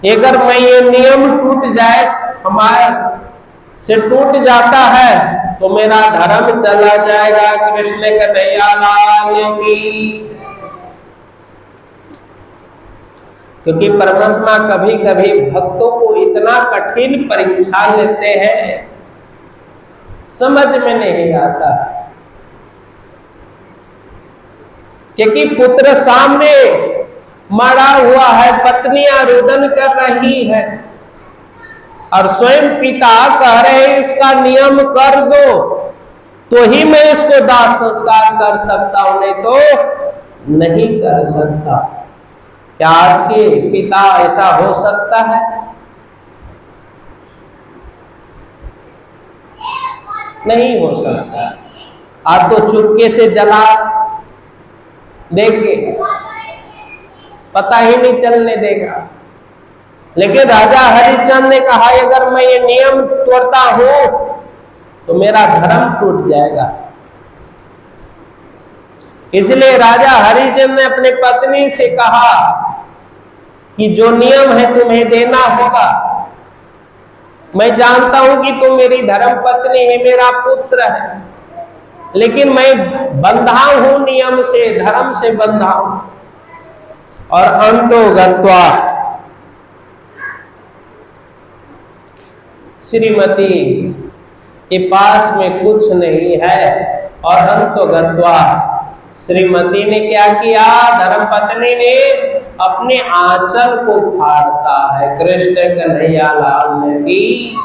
Speaker 1: अगर मैं ये नियम टूट जाए, हमारे से टूट जाता है, तो मेरा धर्म चला जाएगा। कृष्ण कन्हैया लाल की। क्योंकि परमात्मा कभी कभी भक्तों को इतना कठिन परीक्षा लेते हैं समझ में नहीं आता, क्योंकि पुत्र सामने मरा हुआ है, पत्नियां रुदन कर रही है और स्वयं पिता कह रहे हैं इसका नियम कर दो तो ही मैं इसको दाह संस्कार कर सकता हूं, नहीं तो नहीं कर सकता। क्या आज के पिता ऐसा हो सकता है? नहीं हो सकता। आज तो चुपके से जला देंगे, पता ही नहीं चलने देगा। लेकिन राजा हरिश्चंद्र ने कहा अगर मैं ये नियम तोड़ता हूं तो मेरा धर्म टूट जाएगा। इसलिए राजा हरिश्चंद्र ने अपनी पत्नी से कहा कि जो नियम है तुम्हें देना होगा। मैं जानता हूं कि तुम मेरी धर्म पत्नी है, मेरा पुत्र है, लेकिन मैं बंधा हूं नियम से, धर्म से बंधा हूं। और अंतो गत्वा श्रीमती के पास में कुछ नहीं है, और अंतो गत्वा श्रीमती ने क्या किया? धर्मपत्नी ने अपने आंचल को फाड़ता है। कृष्ण कन्हैया लाल ने की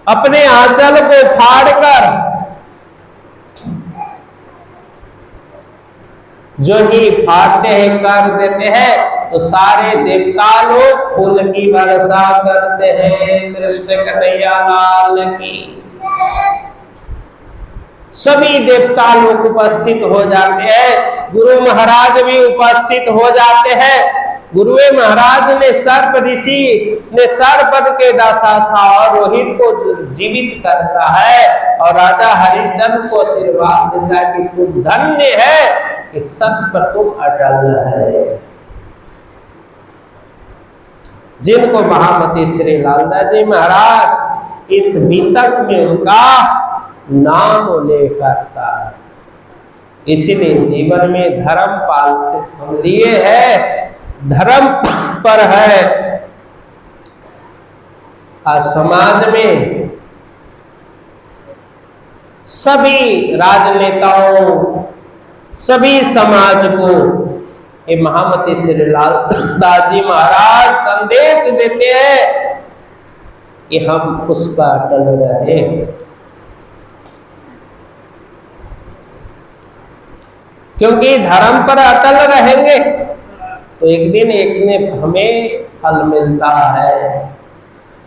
Speaker 1: अपने आंचल को फाड़कर जो ही फाड़ते हैं, कर देते हैं, तो सारे देवता लोग फूल की वर्षा करते हैं। कृष्ण कन्हैया लाल की सभी देवता लोग उपस्थित हो जाते हैं, गुरु महाराज भी उपस्थित हो जाते हैं। गुरु महाराज ने सर्प ऋषि ने सर्पद के दशा था और रोहित को जीवित करता है, और राजा हरिश्चंद्र को आशीर्वाद देता है कि तुम धन्य है कि सत्य पर तुम अटल है। जिनको महामती श्री लालदास जी महाराज इस बीतक में उनका नाम ले करता है, इसीलिए जीवन में धर्म पालते हम लिए है, धर्म पर है। आज समाज में सभी राजनेताओं, सभी समाज को ये महामती श्री लालदास जी महाराज संदेश देते हैं कि हम उस पर अटल रहे। क्योंकि धर्म पर अटल रहेंगे तो एक दिन एक ने हमें फल मिलता है।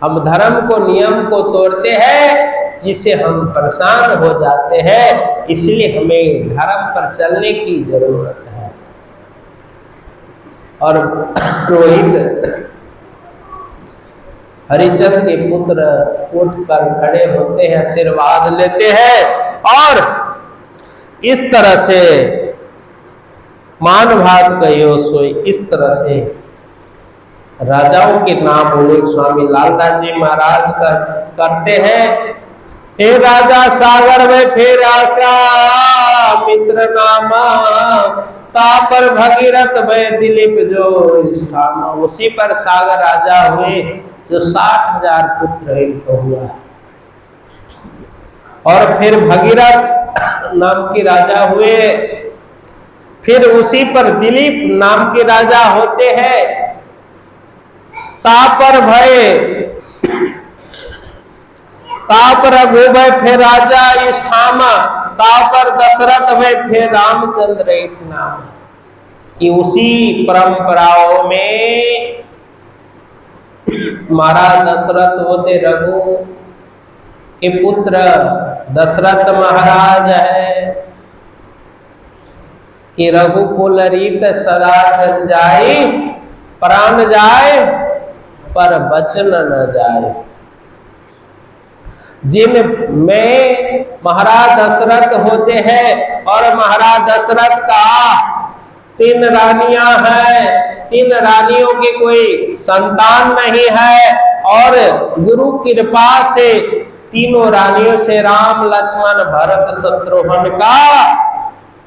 Speaker 1: हम धर्म को, नियम को तोड़ते हैं जिससे हम परेशान हो जाते हैं, इसलिए हमें धर्म पर चलने की जरूरत है। और रोहित हरिश्चंद्र के पुत्र उठकर खड़े होते हैं, आशीर्वाद लेते हैं, और इस तरह से मान भात कहियो सोई, इस तरह से राजाओं के नाम उल्लेख स्वामी लालदास जी महाराज करते हैं। हे राजा सागर में फिर आशा मित्र नामा, तापर भगीरथ में दिलीप जो स्थान। उसी पर सागर राजा हुए जो 60,000 पुत्र इनको हुआ, और फिर भगीरथ नाम के राजा हुए, फिर उसी पर दिलीप नाम के राजा होते हैं। तापर भय, तापर रघुभय फिर राजा इष्ठामा, तापर दशरथ भय फिर रामचंद्र इस नाम। कि उसी परंपराओं में महाराज दशरथ होते रघु के पुत्र दशरथ महाराज है कि रघुकुल रीत सदा चल जाए, प्राण जाए पर वचन न जाए। जिनमें महाराज दशरथ होते हैं, और महाराज दशरथ का 3 रानियां हैं, 3 रानियों की कोई संतान नहीं है, और गुरु कृपा से तीनों रानियों से राम लक्ष्मण भरत शत्रुघ्न का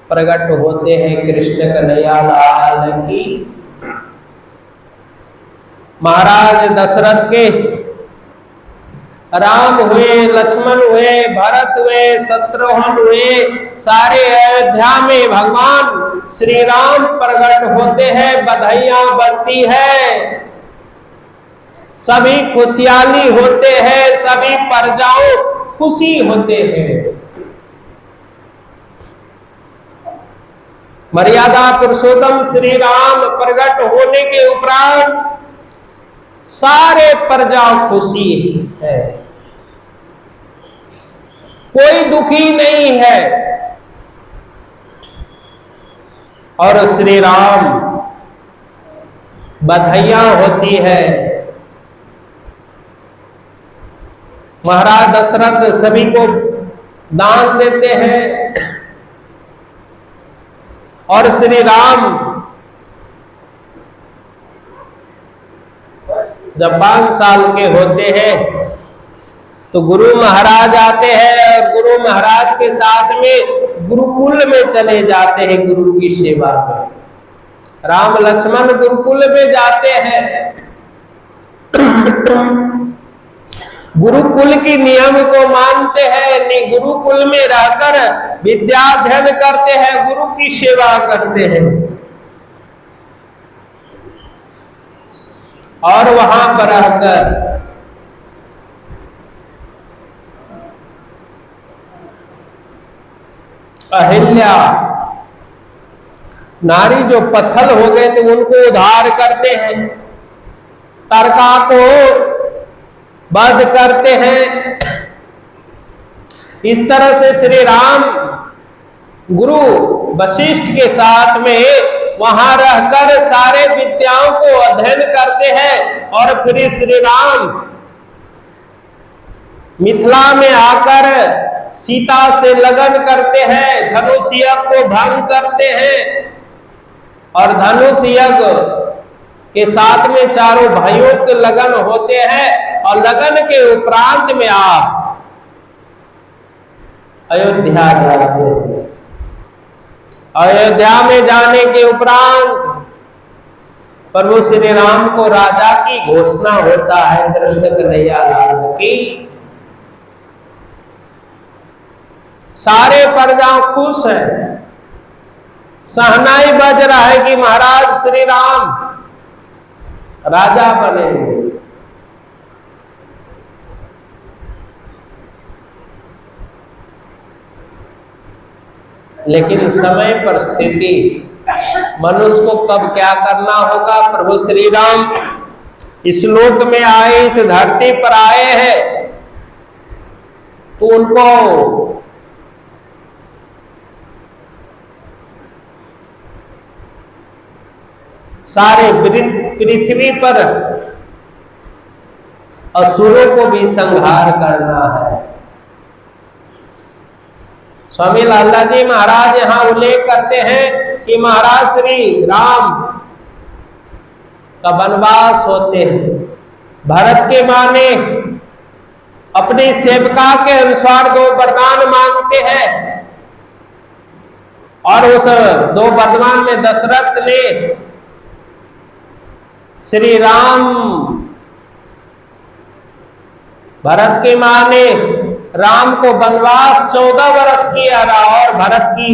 Speaker 1: प्रकट होते हैं। कृष्ण कन्हैया लाल की। महाराज दशरथ के राम हुए, लक्ष्मण हुए, भरत हुए, शत्रुघ्न हुए, सारे अयोध्या में भगवान श्री राम प्रकट होते हैं, बधाइयां बनती है, सभी खुशहाली होते हैं, सभी प्रजाओं खुशी होते हैं। मर्यादा पुरुषोत्तम श्री राम प्रकट होने के उपरांत सारे प्रजा खुशी है, कोई दुखी नहीं है। और श्री राम बधाइयां होती है। महाराज दशरथ सभी को दान देते हैं और श्री राम जब 5 साल के होते हैं तो गुरु महाराज आते हैं और गुरु महाराज के साथ में गुरुकुल में चले जाते हैं गुरु की सेवा में। राम लक्ष्मण गुरुकुल में जाते हैं, गुरुकुल की नियम को मानते हैं, गुरुकुल में रहकर विद्या अध्ययन करते हैं, गुरु की सेवा करते हैं और वहां पर रहकर अहिल्या नारी जो पत्थर हो गए थे उनको उद्धार करते हैं, तारका को वध करते हैं। इस तरह से श्री राम गुरु वशिष्ठ के साथ में वहां रहकर सारे विद्याओं को अध्ययन करते हैं और फिर श्री राम मिथिला में आकर सीता से लगन करते हैं, धनुष यज्ञ को भंग करते हैं और धनुष यज्ञ के साथ में चारों भाइयों के लगन होते हैं और लगन के उपरांत में आप अयोध्या जाते हैं। अयोध्या में जाने के उपरांत प्रभु श्री राम को राजा की घोषणा होता है, कृष्ण कन्हैया लाल की। सारे प्रजा खुश है, सहनाई बज रहा है कि महाराज श्री राम राजा बनेंगे। लेकिन समय पर स्थिति मनुष्य को कब क्या करना होगा, प्रभु श्री राम इस लोक में आए, इस धरती पर आए हैं तो उनको सारे पृथ्वी पर असुरों को भी संहार करना है। स्वामी लाला जी महाराज यहां उल्लेख करते हैं कि महाराज श्री राम का वनवास होते हैं, भरत के माने अपने सेवका के अनुसार 2 वरदान मांगते हैं और उस 2 वरदान में दशरथ ने श्री राम भरत के माने राम को वनवास 14 वर्ष किया और भरत की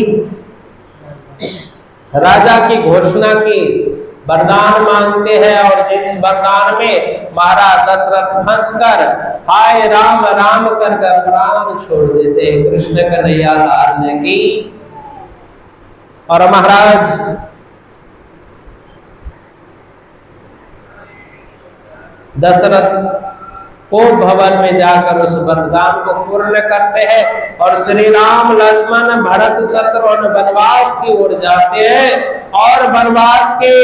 Speaker 1: राजा की घोषणा की, वरदान मांगते हैं और जिस वरदान में महाराज दशरथ फंसकर हाय राम राम कर प्राण छोड़ देते हैं। कृष्ण कन्हैया लाल की। और महाराज दशरथ को भवन में जाकर उस वरदान को पूर्ण करते हैं और श्री राम लक्ष्मण भरत शत्रुघ्न वनवास की ओर जाते हैं और वनवास के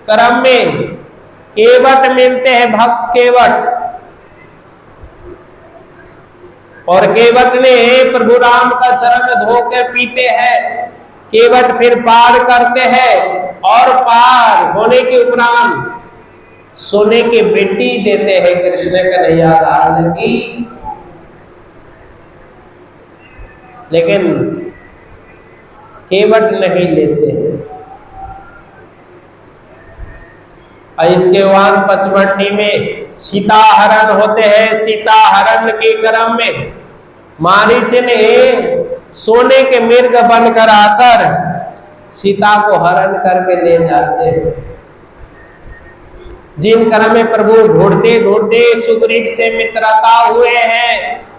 Speaker 1: क्रम में केवट मिलते हैं, भक्त केवट, और केवट ने प्रभु राम का चरण धो के पीते हैं। केवट फिर पार करते हैं और पार होने के उपरांत सोने की बेटी देते हैं कृष्ण कन्हैया लाल की। लेकिन केवट नहीं लेते हैं। और इसके बाद पचमढ़ी में सीता हरण होते हैं। सीता हरण के क्रम में मारीच ने सोने के मृग बनकर आकर सीता को हरण करके ले जाते हैं। जिन क्रम में प्रभु ढूंढते ढूंढते सुग्रीव से मित्रता हुए हैं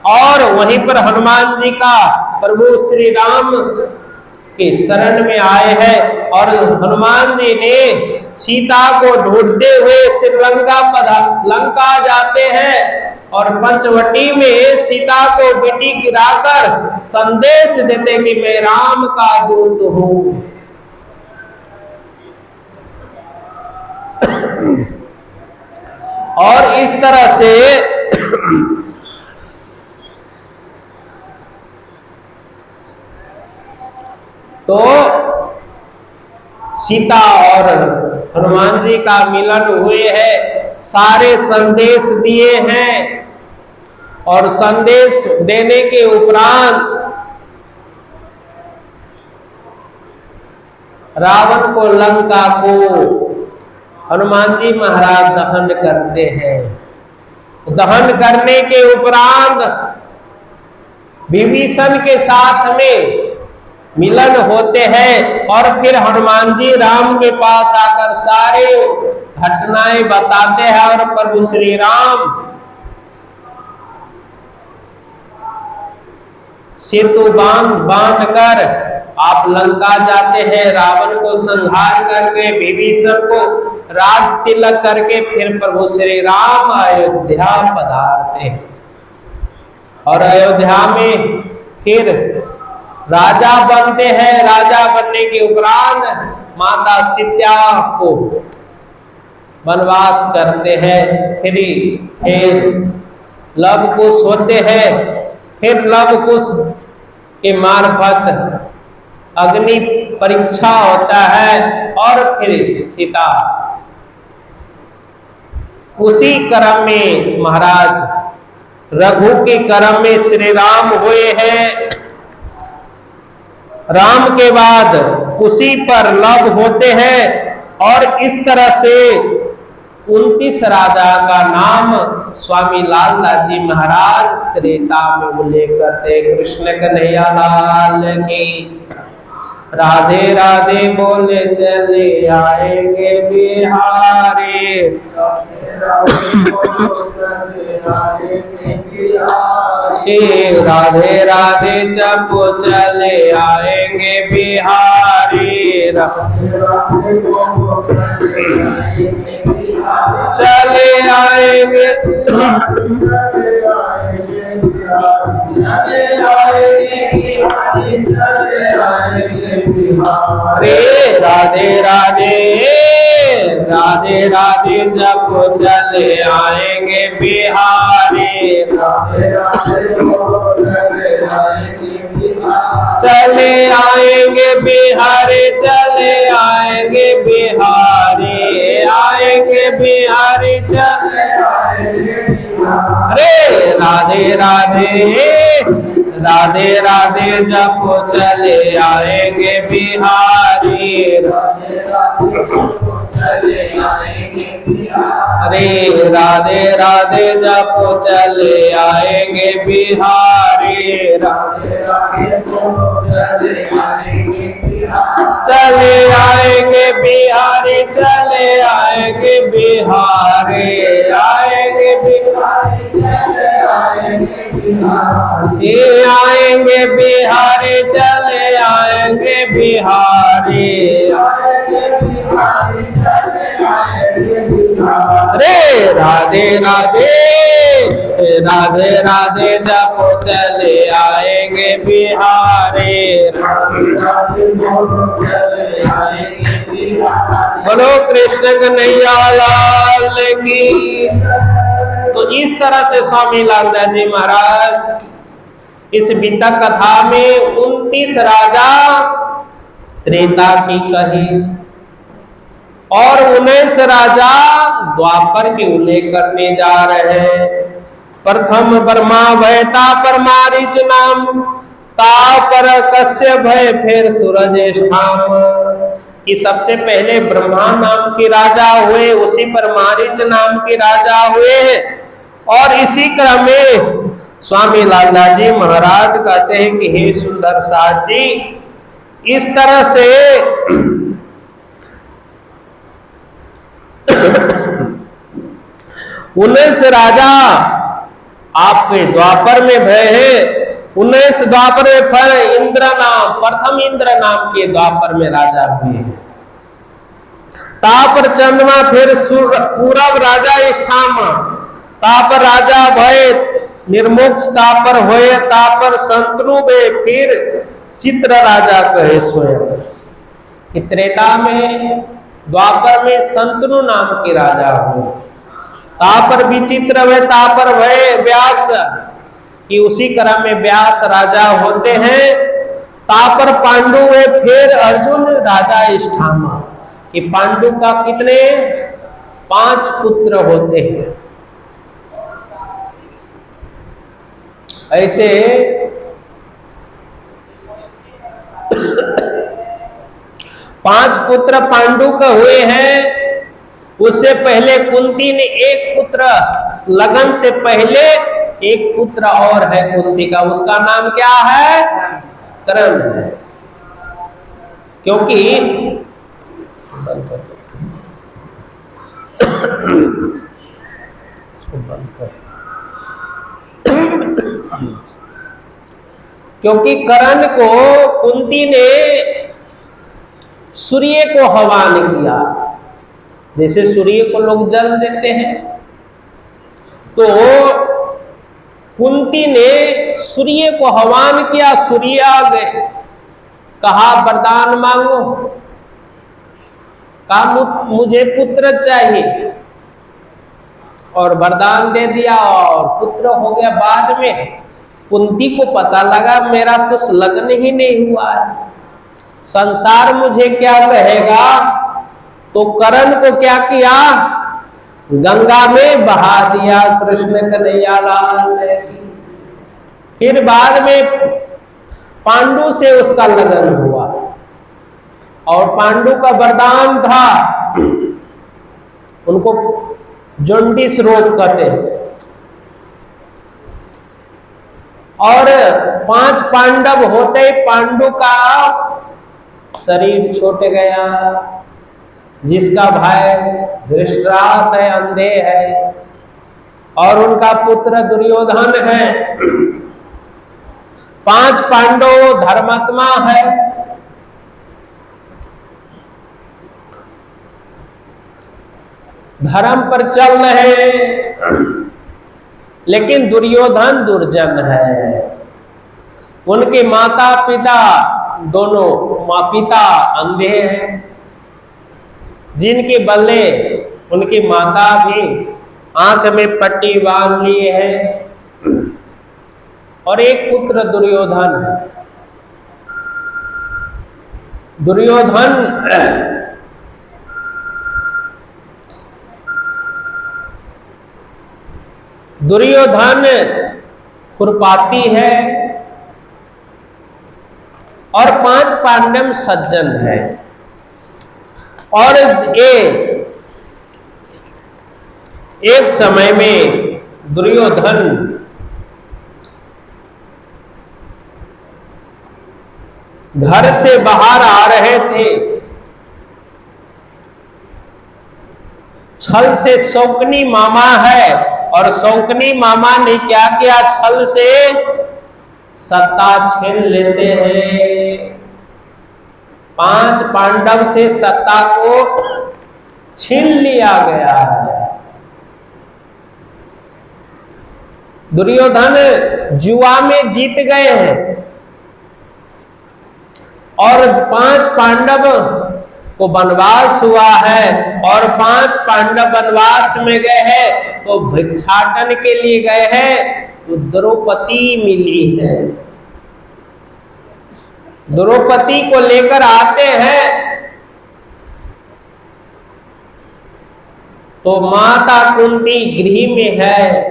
Speaker 1: और वहीं पर हनुमान जी का प्रभु श्री राम के शरण में आए हैं और हनुमान जी ने सीता को ढूंढते हुए लंका जाते हैं और पंचवटी में सीता को बेटी गिराकर संदेश देते कि मैं राम का दूत हूं। और इस तरह से तो सीता और हनुमान जी का मिलन हुए है, सारे संदेश दिए हैं और संदेश देने के उपरांत रावण को, लंका को हनुमान जी महाराज दहन करते हैं। दहन करने के उपरांत विभीषण के साथ में मिलन होते हैं और फिर हनुमान जी राम के पास आकर सारे घटनाएं बताते हैं और प्रभु श्री राम सेतु बांध कर आप लंका जाते हैं, रावण को संहार करके विभीषण को राज तिलक करके फिर प्रभु श्री राम अयोध्या पधारते हैं और अयोध्या में फिर राजा बनते हैं। राजा बनने के उपरांत माता सीता को वनवास करते हैं, फिर लव कुश होते हैं, फिर लव कुश के मार्फत अग्नि परीक्षा होता है और फिर सीता उसी क्रम में महाराज रघु के क्रम में श्री राम हुए हैं। राम के बाद उसी पर लव होते हैं और इस तरह से 29 राजा का नाम स्वामी लालदास जी महाराज त्रेता में उल्लेख करते। कृष्ण कन्हैया लाल की राधे राधे बोले चले आएंगे बिहारी, राधे राधे जब चले आएंगे बिहारी, चले आएंगे रे राधे राधे राधे राधे जब चले आएंगे बिहारी, चले आएंगे बिहारी, चले आएंगे बिहारी, आएंगे बिहारी चले रे राधे राधे राधे राधे जब चले आएंगे बिहारी, अरे राधे राधे जब चले आएंगे बिहारी, चले आएंगे बिहारी, चले आएंगे बिहारी, आएंगे बिहारी, चले आएंगे बिहारी, आएंगे बिहारी, चले आएंगे बिहारी, आएंगे बिहारी, चले आएंगे बिहारी, रे राधे राधे राधे राधे जब चले आएंगे बिहारी, बोलो कृष्ण कन्हैया लाल की। तो इस तरह से स्वामी लालदास जी महाराज इस वितक कथा में 29 राजा त्रेता की कही और 19 राजा द्वापर के उल्लेख करने जा रहे हैं। प्रथम ब्रह्मा भयता पर मारीच नाम, ता पर कश्यप भय फिर सूरज ठाम, कि सबसे पहले ब्रह्मा नाम के राजा हुए, उसी पर मारीच नाम के राजा हुए, और इसी क्रम में स्वामी लाला जी महाराज कहते हैं कि हे सुंदर साथ जी, इस तरह से 19 राजा आपके द्वापर में भय है। 19 द्वापर में फिर इंद्र नाम, प्रथम इंद्र नाम के द्वापर में राजा हुए हैं। तापर चंद्रमा, फिर पूरब राजा इष्ठाम, तापर राजा भय निर्मोक्ष, तापर होए, तापर संतनु बे, फिर चित्र राजा कहे स्वयं। त्रेता में द्वापर में संतनु नाम के राजा हुए, तापर विचित्र हुए, तापर भय व्यास, कि उसी क्रम में व्यास राजा होते हैं। तापर पांडु हुए, फिर अर्जुन राजा इष्ठामा, कि पांडु का कितने 5 पुत्र होते हैं। ऐसे 5 पुत्र पांडु का हुए हैं। उससे पहले कुंती ने एक पुत्र, लगन से पहले एक पुत्र और है कुंती का, उसका नाम क्या है? कर्ण है। क्योंकि क्योंकि कर्ण को कुंती ने सूर्य को हवन किया, जैसे सूर्य को लोग जल देते हैं, तो कुंती ने सूर्य को हवन किया। सूर्य आ गए, कहा वरदान मांगो, कहा मुझे पुत्र चाहिए, और वरदान दे दिया और पुत्र हो गया। बाद में कुंती को पता लगा मेरा कुछ लग्न ही नहीं हुआ है, संसार मुझे क्या कहेगा, तो कर्ण को क्या किया? गंगा में बहा दिया कृष्ण कन्हैया लाल की। फिर बाद में पांडु से उसका लगन हुआ, और पांडु का वरदान था, उनको जॉन्डिस रोग कहते हैं, और 5 पांडव होते पांडु का शरीर छूट गया। जिसका भाई धृतराष्ट्र है, अंधे है, और उनका पुत्र दुर्योधन है। 5 पांडव धर्मात्मा है, धर्म पर चल रहे, लेकिन दुर्योधन दुर्जन है। उनके माता पिता दोनों, माँ पिता अंधे हैं, जिनके बल्ले उनकी माता भी आंख में पट्टी बांध लिए है, और एक पुत्र दुर्योधन है। दुर्योधन खुरपाती है, और 5 पांडव सज्जन है। और एक समय में दुर्योधन घर से बाहर आ रहे थे, छल से शौकनी मामा है, और शौकनी मामा ने क्या किया? छल से सत्ता छीन लेते हैं। 5 पांडव से सत्ता को छीन लिया गया है। दुर्योधन जुआ में जीत गए हैं, और 5 पांडव को वनवास हुआ है, और 5 पांडव वनवास में गए हैं, तो भिक्षाटन के लिए गए हैं, तो द्रौपदी मिली है। द्रौपदी को लेकर आते हैं, तो माता कुंती गृह में है।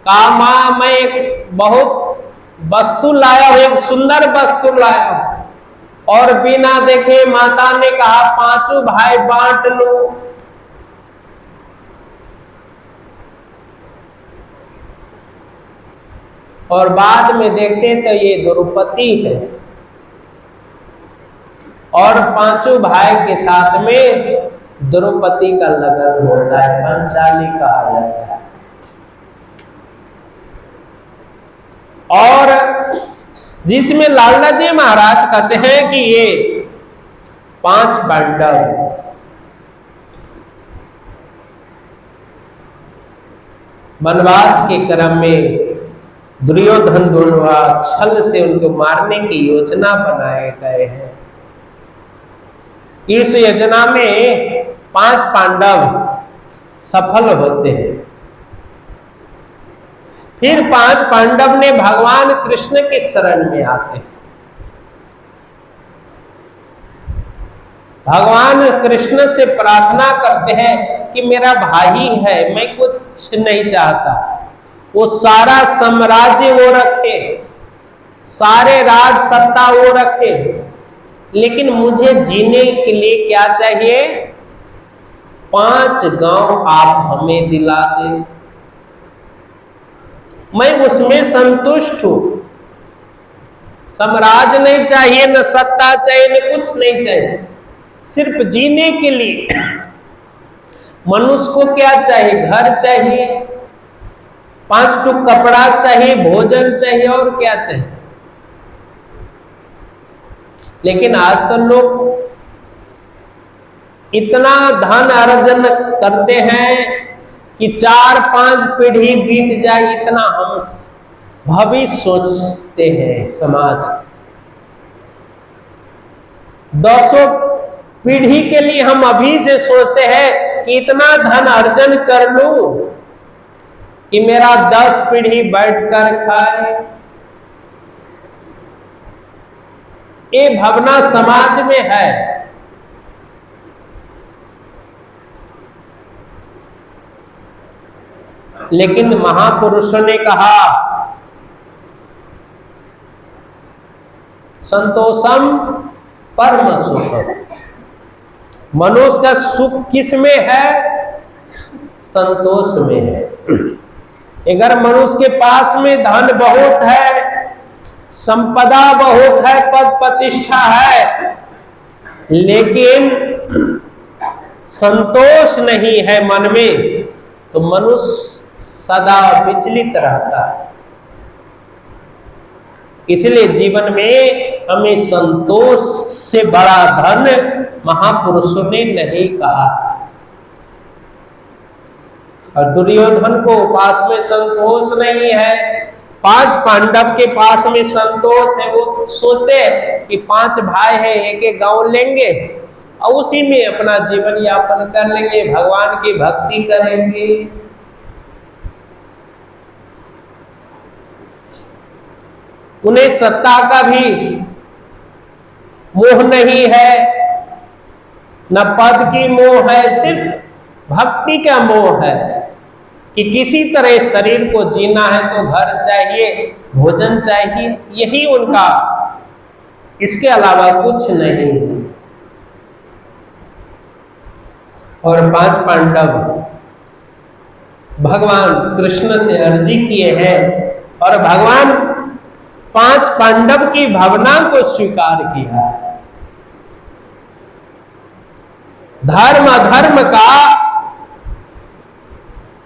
Speaker 1: कामा, मैं एक बहुत वस्तु लाया हूं, एक सुंदर वस्तु लाया हूं, और बिना देखे माता ने कहा पांचों भाई बांट लो। और बाद में देखते तो ये द्रौपदी है और पांचों भाई के साथ में द्रौपदी का लगन होता है, पंचाली कहा जाता है। और जिसमें लाला जी महाराज कहते हैं कि ये 5 पांडव वनवास के क्रम में दुर्योधन द्वारा छल से उनको मारने की योजना बनाए गए हैं। इस योजना में 5 पांडव सफल होते हैं। फिर 5 पांडव ने भगवान कृष्ण के शरण में आते हैं। भगवान कृष्ण से प्रार्थना करते हैं कि मेरा भाई है, मैं कुछ नहीं चाहता, वो सारा साम्राज्य वो रखे, सारे राज सत्ता वो रखे, लेकिन मुझे जीने के लिए क्या चाहिए? 5 गांव आप हमें दिला दें, मैं उसमें संतुष्ट हूं। साम्राज्य नहीं चाहिए, न सत्ता चाहिए, न कुछ नहीं चाहिए, सिर्फ जीने के लिए। मनुष्य को क्या चाहिए? घर चाहिए, 5 टुक कपड़ा चाहिए, भोजन चाहिए, और क्या चाहिए? लेकिन आज तो लोग इतना धन अर्जन करते हैं कि 4-5 पीढ़ी बीत जाए, इतना हम भविष्य सोचते हैं। समाज 200 पीढ़ी के लिए हम अभी से सोचते हैं कि इतना धन अर्जन कर लूं कि मेरा 10 पीढ़ी बैठकर खाए। ये भावना समाज में है। लेकिन महापुरुषों ने कहा संतोषम परम सुखम। मनुष्य का सुख किस में है? संतोष में है। अगर मनुष्य के पास में धन बहुत है, संपदा बहुत है, पद प्रतिष्ठा है, लेकिन संतोष नहीं है मन में, तो मनुष्य सदा विचलित रहता है। इसलिए जीवन में हमें संतोष से बड़ा धन महापुरुषों ने नहीं कहा। और दुर्योधन को पास में संतोष नहीं है, 5 पांडव के पास में संतोष है। वो सोचते हैं कि 5 भाई हैं, एक गांव लेंगे और उसी में अपना जीवन यापन कर लेंगे, भगवान की भक्ति करेंगे। उन्हें सत्ता का भी मोह नहीं है, न पद की मोह है, सिर्फ भक्ति का मोह है कि किसी तरह शरीर को जीना है तो घर चाहिए, भोजन चाहिए, यही उनका, इसके अलावा कुछ नहीं। और 5 पांडव भगवान कृष्ण से अर्जी किए हैं और भगवान 5 पांडव की भावना को स्वीकार किया। धर्म अधर्म का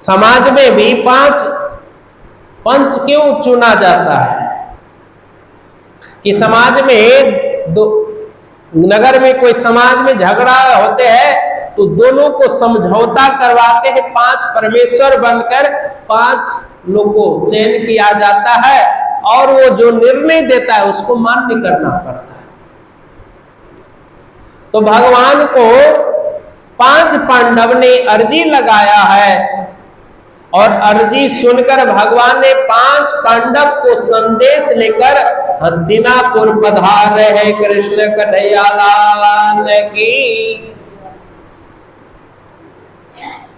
Speaker 1: समाज में भी 5 पंच क्यों चुना जाता है कि समाज में नगर में कोई समाज में झगड़ा होते हैं तो दोनों को समझौता करवाते हैं, 5 परमेश्वर बनकर 5 लोगों को चयन किया जाता है और वो जो निर्णय देता है उसको मान्य करना पड़ता है। तो भगवान को 5 पांडव ने अर्जी लगाया है और अर्जी सुनकर भगवान ने 5 पांडव को संदेश लेकर हस्तिनापुर पधार रहे हैं। कृष्ण कन्हैया लाल की।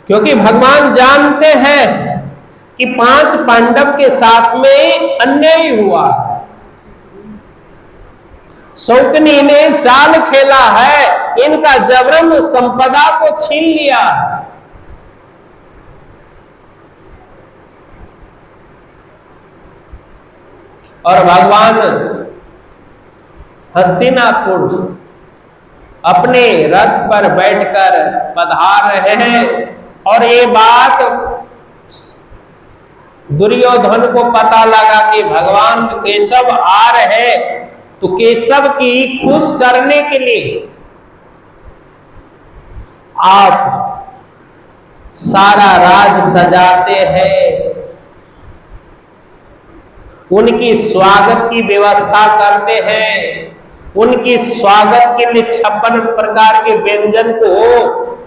Speaker 1: क्योंकि भगवान जानते हैं कि 5 पांडव के साथ में अन्याय हुआ। शौकनी ने चाल खेला है, इनका जबरन संपदा को छीन लिया। और भगवान हस्तिनापुर अपने रथ पर बैठकर पधार रहे हैं, और ये बात दुर्योधन को पता लगा कि भगवान केशव आ रहे हैं, तो केशव की खुश करने के लिए आप सारा राज सजाते हैं, उनकी स्वागत की व्यवस्था करते हैं, उनकी स्वागत के लिए 56 प्रकार के व्यंजन को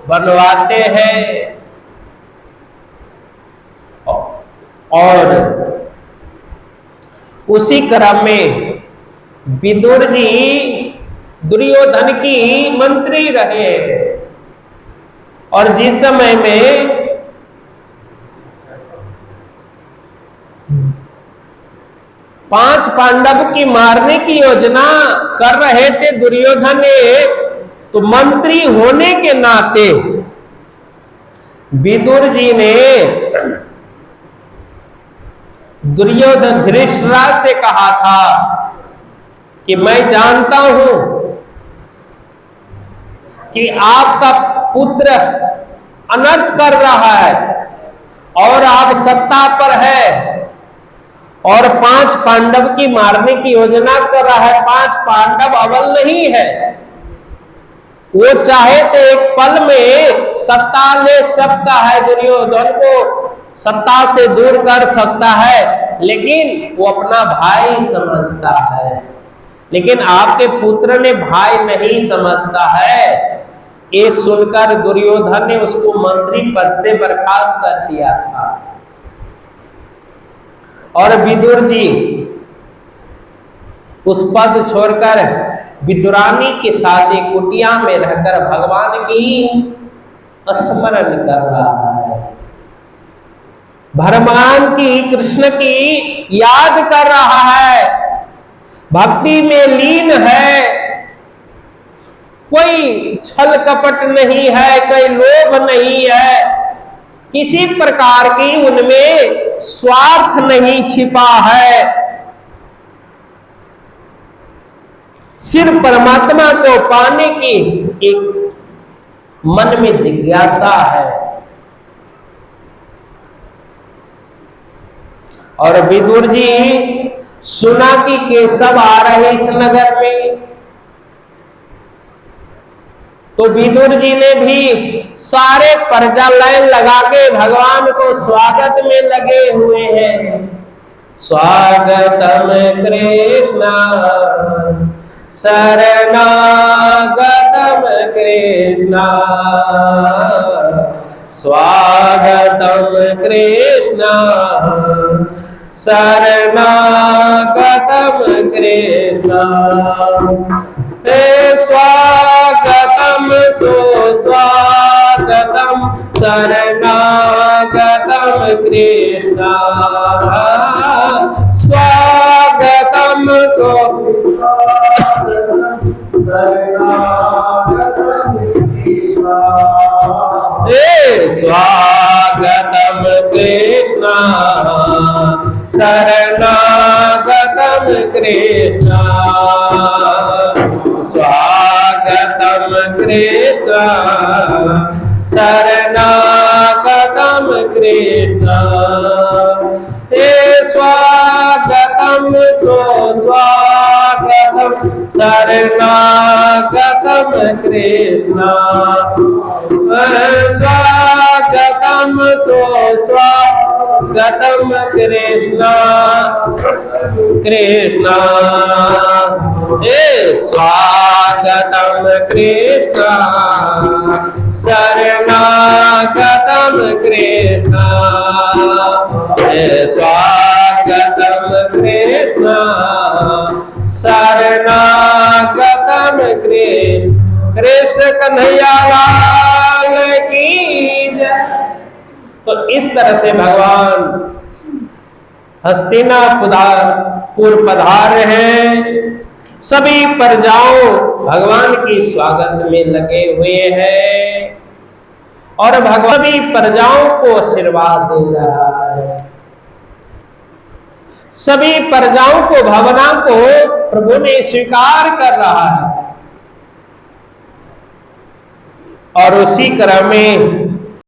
Speaker 1: बनवाते हैं। और उसी क्रम में विदुर जी दुर्योधन की मंत्री रहे, और जिस समय में पांच पांडव की मारने की योजना कर रहे थे दुर्योधन ने, तो मंत्री होने के नाते विदुर जी ने दुर्योधन धृतराष्ट्र से कहा था कि मैं जानता हूं कि आपका पुत्र अनर्थ कर रहा है और आप सत्ता पर है, और 5 पांडव की मारने की योजना कर रहा है। 5 पांडव अबल नहीं है, वो चाहे तो एक पल में सत्ता ले सकता है, दुर्योधन को सत्ता से दूर कर सकता है, लेकिन वो अपना भाई समझता है। लेकिन आपके पुत्र ने भाई नहीं समझता है। ये सुनकर दुर्योधन ने उसको मंत्री पद से बर्खास्त कर दिया था। और विदुर जी उस पद छोड़कर विदुरानी के साथ एक कुटिया में रहकर भगवान की स्मरण कर रहा है, भगवान की कृष्ण की याद कर रहा है, भक्ति में लीन है, कोई छल कपट नहीं है, कोई लोभ नहीं है, किसी प्रकार की उनमें स्वार्थ नहीं छिपा है, सिर्फ परमात्मा को पाने की एक मन में जिज्ञासा है। और विदुर जी सुना कि केशव आ रहे इस नगर में, तो विदुर जी ने भी सारे प्रजा लाइन लगा के भगवान को स्वागत में लगे हुए हैं। स्वागतम कृष्ण शरणागतम कृष्ण, स्वागतम कृष्ण शरणागतम कृष्ण, हे स्वागतम सुस्वागतम शरणागतम कृष्ण, स्वागतम शरणागतम कृष्ण, हे स्वागतम कृष्ण शरणागतम कृष्ण, स्वागतम कृष्ण शरणागतम कृष्ण, हे स्वागतम सुस्वागतम शरणागतम कृष्ण, स्वागतम सुस्वागतम कृष्ण कृष्ण, हे स्वागतम कृष्ण शरणागतम कृष्ण, हे स्वागतम कृष्ण शरणागतम कृष्ण। कृष्ण कन्हैया लाल की जय। तो इस तरह से भगवान हस्तिनापुर पधार हैं, सभी प्रजाओं भगवान की स्वागत में लगे हुए हैं और भगवान सभी प्रजाओं को आशीर्वाद दे रहा है। सभी प्रजाओं को, भावना को प्रभु ने स्वीकार कर रहा है। और उसी क्रम में